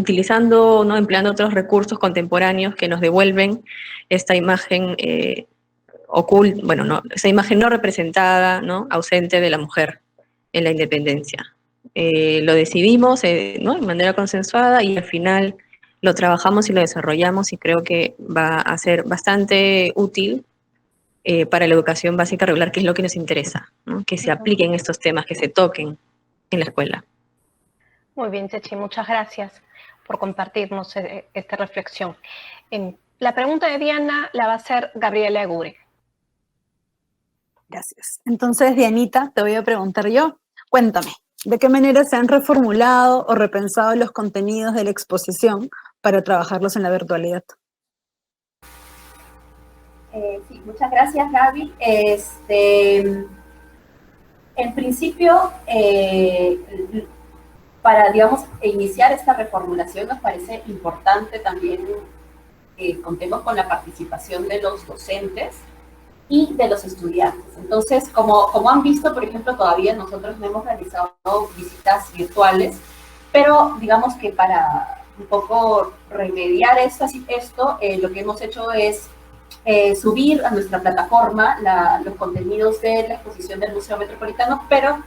¿no? Empleando otros recursos contemporáneos que nos devuelven esta imagen oculta, bueno, no, esa imagen no representada, ¿no? Ausente de la mujer en la independencia. Lo decidimos, ¿no? De manera consensuada, y al final lo trabajamos y lo desarrollamos, y creo que va a ser bastante útil para la educación básica regular, que es lo que nos interesa, ¿no? Que se apliquen estos temas, que se toquen en la escuela. Muy bien, Chechi, muchas gracias por compartirnos esta reflexión. La pregunta de Diana la va a hacer Gabriela Egure. Gracias. Entonces, Dianita, te voy a preguntar yo. Cuéntame, ¿de qué manera se han reformulado o repensado los contenidos de la exposición para trabajarlos en la virtualidad? Sí, muchas gracias, Gaby. En principio, para, digamos, iniciar esta reformulación nos parece importante también que contemos con la participación de los docentes y de los estudiantes. Entonces, como han visto, por ejemplo, todavía nosotros no hemos realizado visitas virtuales, pero digamos que para un poco remediar esto, lo que hemos hecho es subir a nuestra plataforma los contenidos de la exposición del Museo Metropolitano, pero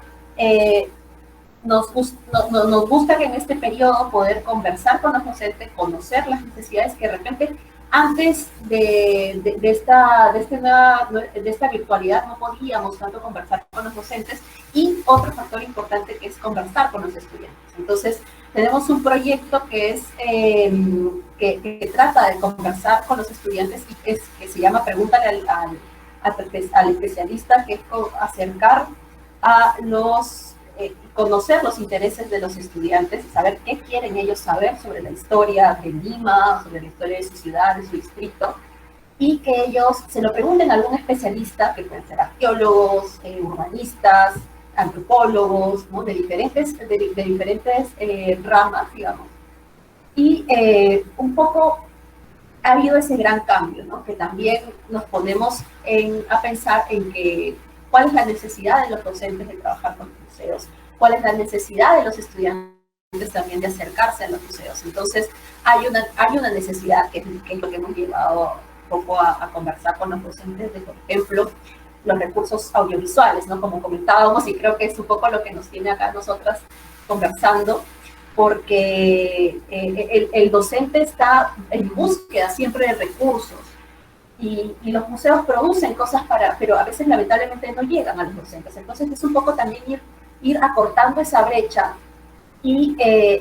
nos gusta que en este periodo poder conversar con los docentes, conocer las necesidades que de repente antes de esta virtualidad no podíamos tanto conversar con los docentes, y otro factor importante que es conversar con los estudiantes. Entonces, tenemos un proyecto que que trata de conversar con los estudiantes y que se llama Pregúntale al especialista, que es acercar a conocer los intereses de los estudiantes, saber qué quieren ellos saber sobre la historia de Lima, sobre la historia de su ciudad, de su distrito, y que ellos se lo pregunten a algún especialista, que pueden ser arqueólogos, urbanistas, antropólogos, ¿no? de diferentes ramas, digamos. Y un poco ha habido ese gran cambio, ¿no? Que también nos ponemos a pensar en cuál es la necesidad de los docentes de trabajar con museos, cuál es la necesidad de los estudiantes también de acercarse a los museos. Entonces, hay una necesidad que es lo que hemos llevado un poco a conversar con los docentes de, por ejemplo, los recursos audiovisuales, ¿no? Como comentábamos, y creo que es un poco lo que nos tiene acá nosotras conversando, porque el docente está en búsqueda siempre de recursos, y los museos producen cosas pero a veces lamentablemente no llegan a los docentes. Entonces es un poco también ir acortando esa brecha,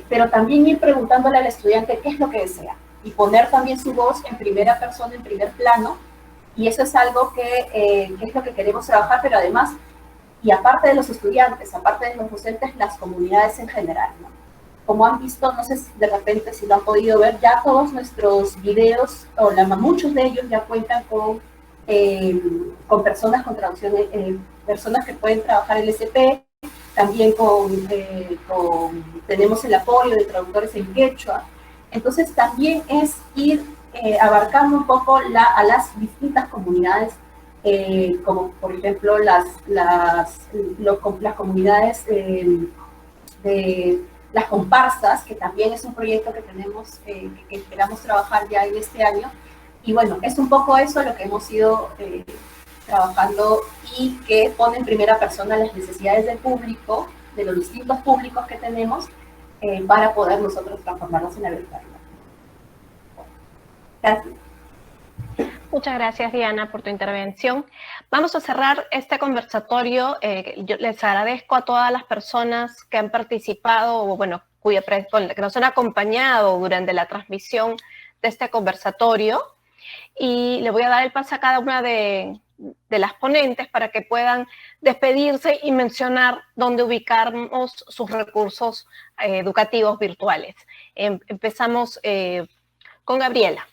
pero también ir preguntándole al estudiante qué es lo que desea, y poner también su voz en primera persona, en primer plano, y eso es algo que es lo que queremos trabajar, pero además, y aparte de los estudiantes, aparte de los docentes, las comunidades en general, ¿no? Como han visto, no sé si de repente si lo han podido ver, ya todos nuestros videos, muchos de ellos ya cuentan con personas con traducción, personas que pueden trabajar el SP, también tenemos el apoyo de traductores en quechua, Entonces también es ir abarcando un poco a las distintas comunidades, como por ejemplo las comunidades de las comparsas, que también es un proyecto que tenemos, que esperamos trabajar ya en este año. Y bueno, es un poco eso lo que hemos ido trabajando y que pone en primera persona las necesidades del público, de los distintos públicos que tenemos, para poder nosotros transformarnos en la virtualidad. Gracias. Muchas gracias, Diana, por tu intervención. Vamos a cerrar este conversatorio. Yo les agradezco a todas las personas que han participado, o bueno, que nos han acompañado durante la transmisión de este conversatorio. Y le voy a dar el paso a cada una de las ponentes para que puedan despedirse y mencionar dónde ubicamos sus recursos educativos virtuales. Empezamos con Gabriela.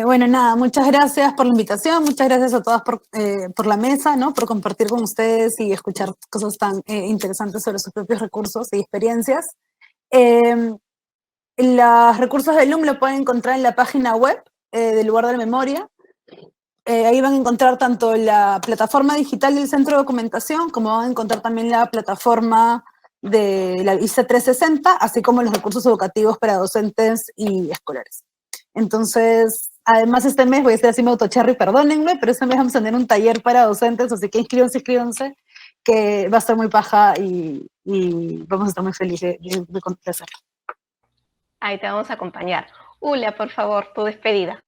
Bueno, nada, muchas gracias por la invitación, muchas gracias a todas por la mesa, ¿no? Por compartir con ustedes y escuchar cosas tan interesantes sobre sus propios recursos y experiencias. Los recursos del LUM lo pueden encontrar en la página web del lugar de la memoria. Ahí van a encontrar tanto la plataforma digital del Centro de Documentación, como van a encontrar también la plataforma de la ISA 360, así como los recursos educativos para docentes y escolares. Entonces, además este mes voy a hacer así mi autocherry, perdónenme, pero este mes vamos a tener un taller para docentes, así que inscríbanse, que va a estar muy paja y vamos a estar muy felices de hacerlo. Ahí te vamos a acompañar. Ulia, por favor, tu despedida.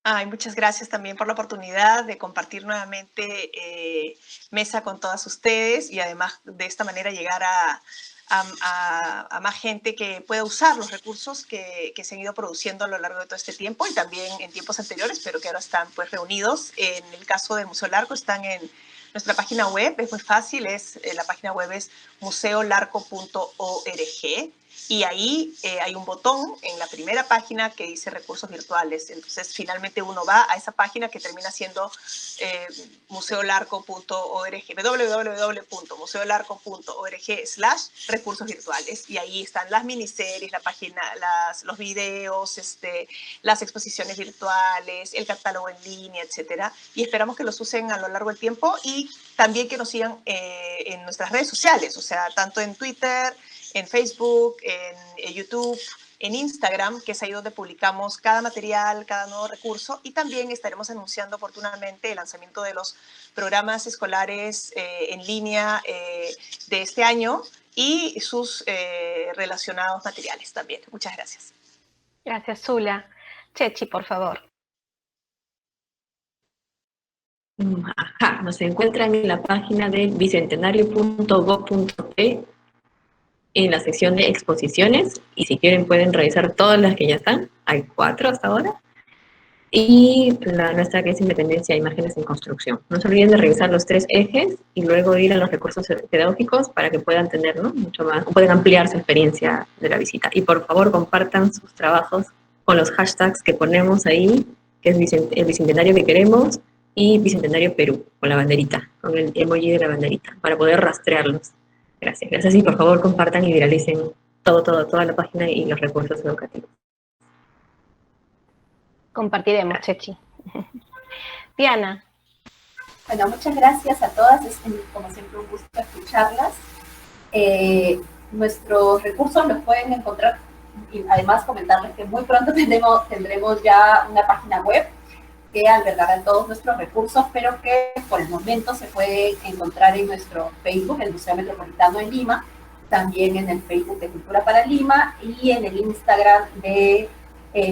Ay, muchas gracias también por la oportunidad de compartir nuevamente mesa con todas ustedes y además de esta manera llegar a más gente que pueda usar los recursos que se han ido produciendo a lo largo de todo este tiempo y también en tiempos anteriores, pero que ahora están pues reunidos. En el caso del Museo Larco están en nuestra página web, es muy fácil, la página web es museolarco.org y ahí hay un botón en la primera página que dice recursos virtuales. Entonces finalmente uno va a esa página que termina siendo museolarco.org, www.museolarco.org/recursos virtuales, y ahí están las miniseries, la página, los videos, las exposiciones virtuales, el catálogo en línea, etcétera, y esperamos que los usen a lo largo del tiempo y también que nos sigan en nuestras redes sociales, o sea, tanto en Twitter, en Facebook, en YouTube, en Instagram, que es ahí donde publicamos cada material, cada nuevo recurso, y también estaremos anunciando oportunamente el lanzamiento de los programas escolares en línea de este año y sus relacionados materiales también. Muchas gracias. Gracias, Zula. Chechi, por favor. Ajá, nos encuentran en la página de bicentenario.gov.p en la sección de exposiciones, y si quieren pueden revisar todas las que ya están, hay 4 hasta ahora, y nuestra que es Independencia de Imágenes en Construcción. No se olviden de revisar los 3 ejes y luego ir a los recursos pedagógicos para que puedan tener, ¿no?, mucho más, o pueden ampliar su experiencia de la visita. Y por favor compartan sus trabajos con los hashtags que ponemos ahí, que es el Bicentenario que queremos y Bicentenario Perú, con la banderita, con el emoji de la banderita, para poder rastrearlos. Gracias, gracias, y por favor compartan y viralicen toda la página y los recursos educativos. Compartiremos, Chechi. Diana. Bueno, muchas gracias a todas, es como siempre un gusto escucharlas. Nuestros recursos los pueden encontrar, y además comentarles que muy pronto tendremos ya una página web que albergará todos nuestros recursos, pero que por el momento se puede encontrar en nuestro Facebook, el Museo Metropolitano de Lima, también en el Facebook de Cultura para Lima y en el Instagram de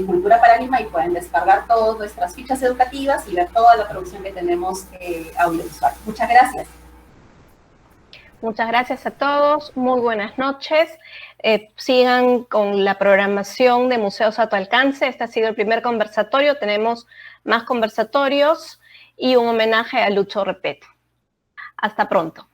Cultura para Lima, y pueden descargar todas nuestras fichas educativas y ver toda la producción que tenemos audiovisual. Muchas gracias. Muchas gracias a todos, muy buenas noches. Sigan con la programación de Museos a tu alcance. Este ha sido el primer conversatorio, tenemos más conversatorios y un homenaje a Lucho Repetto. Hasta pronto.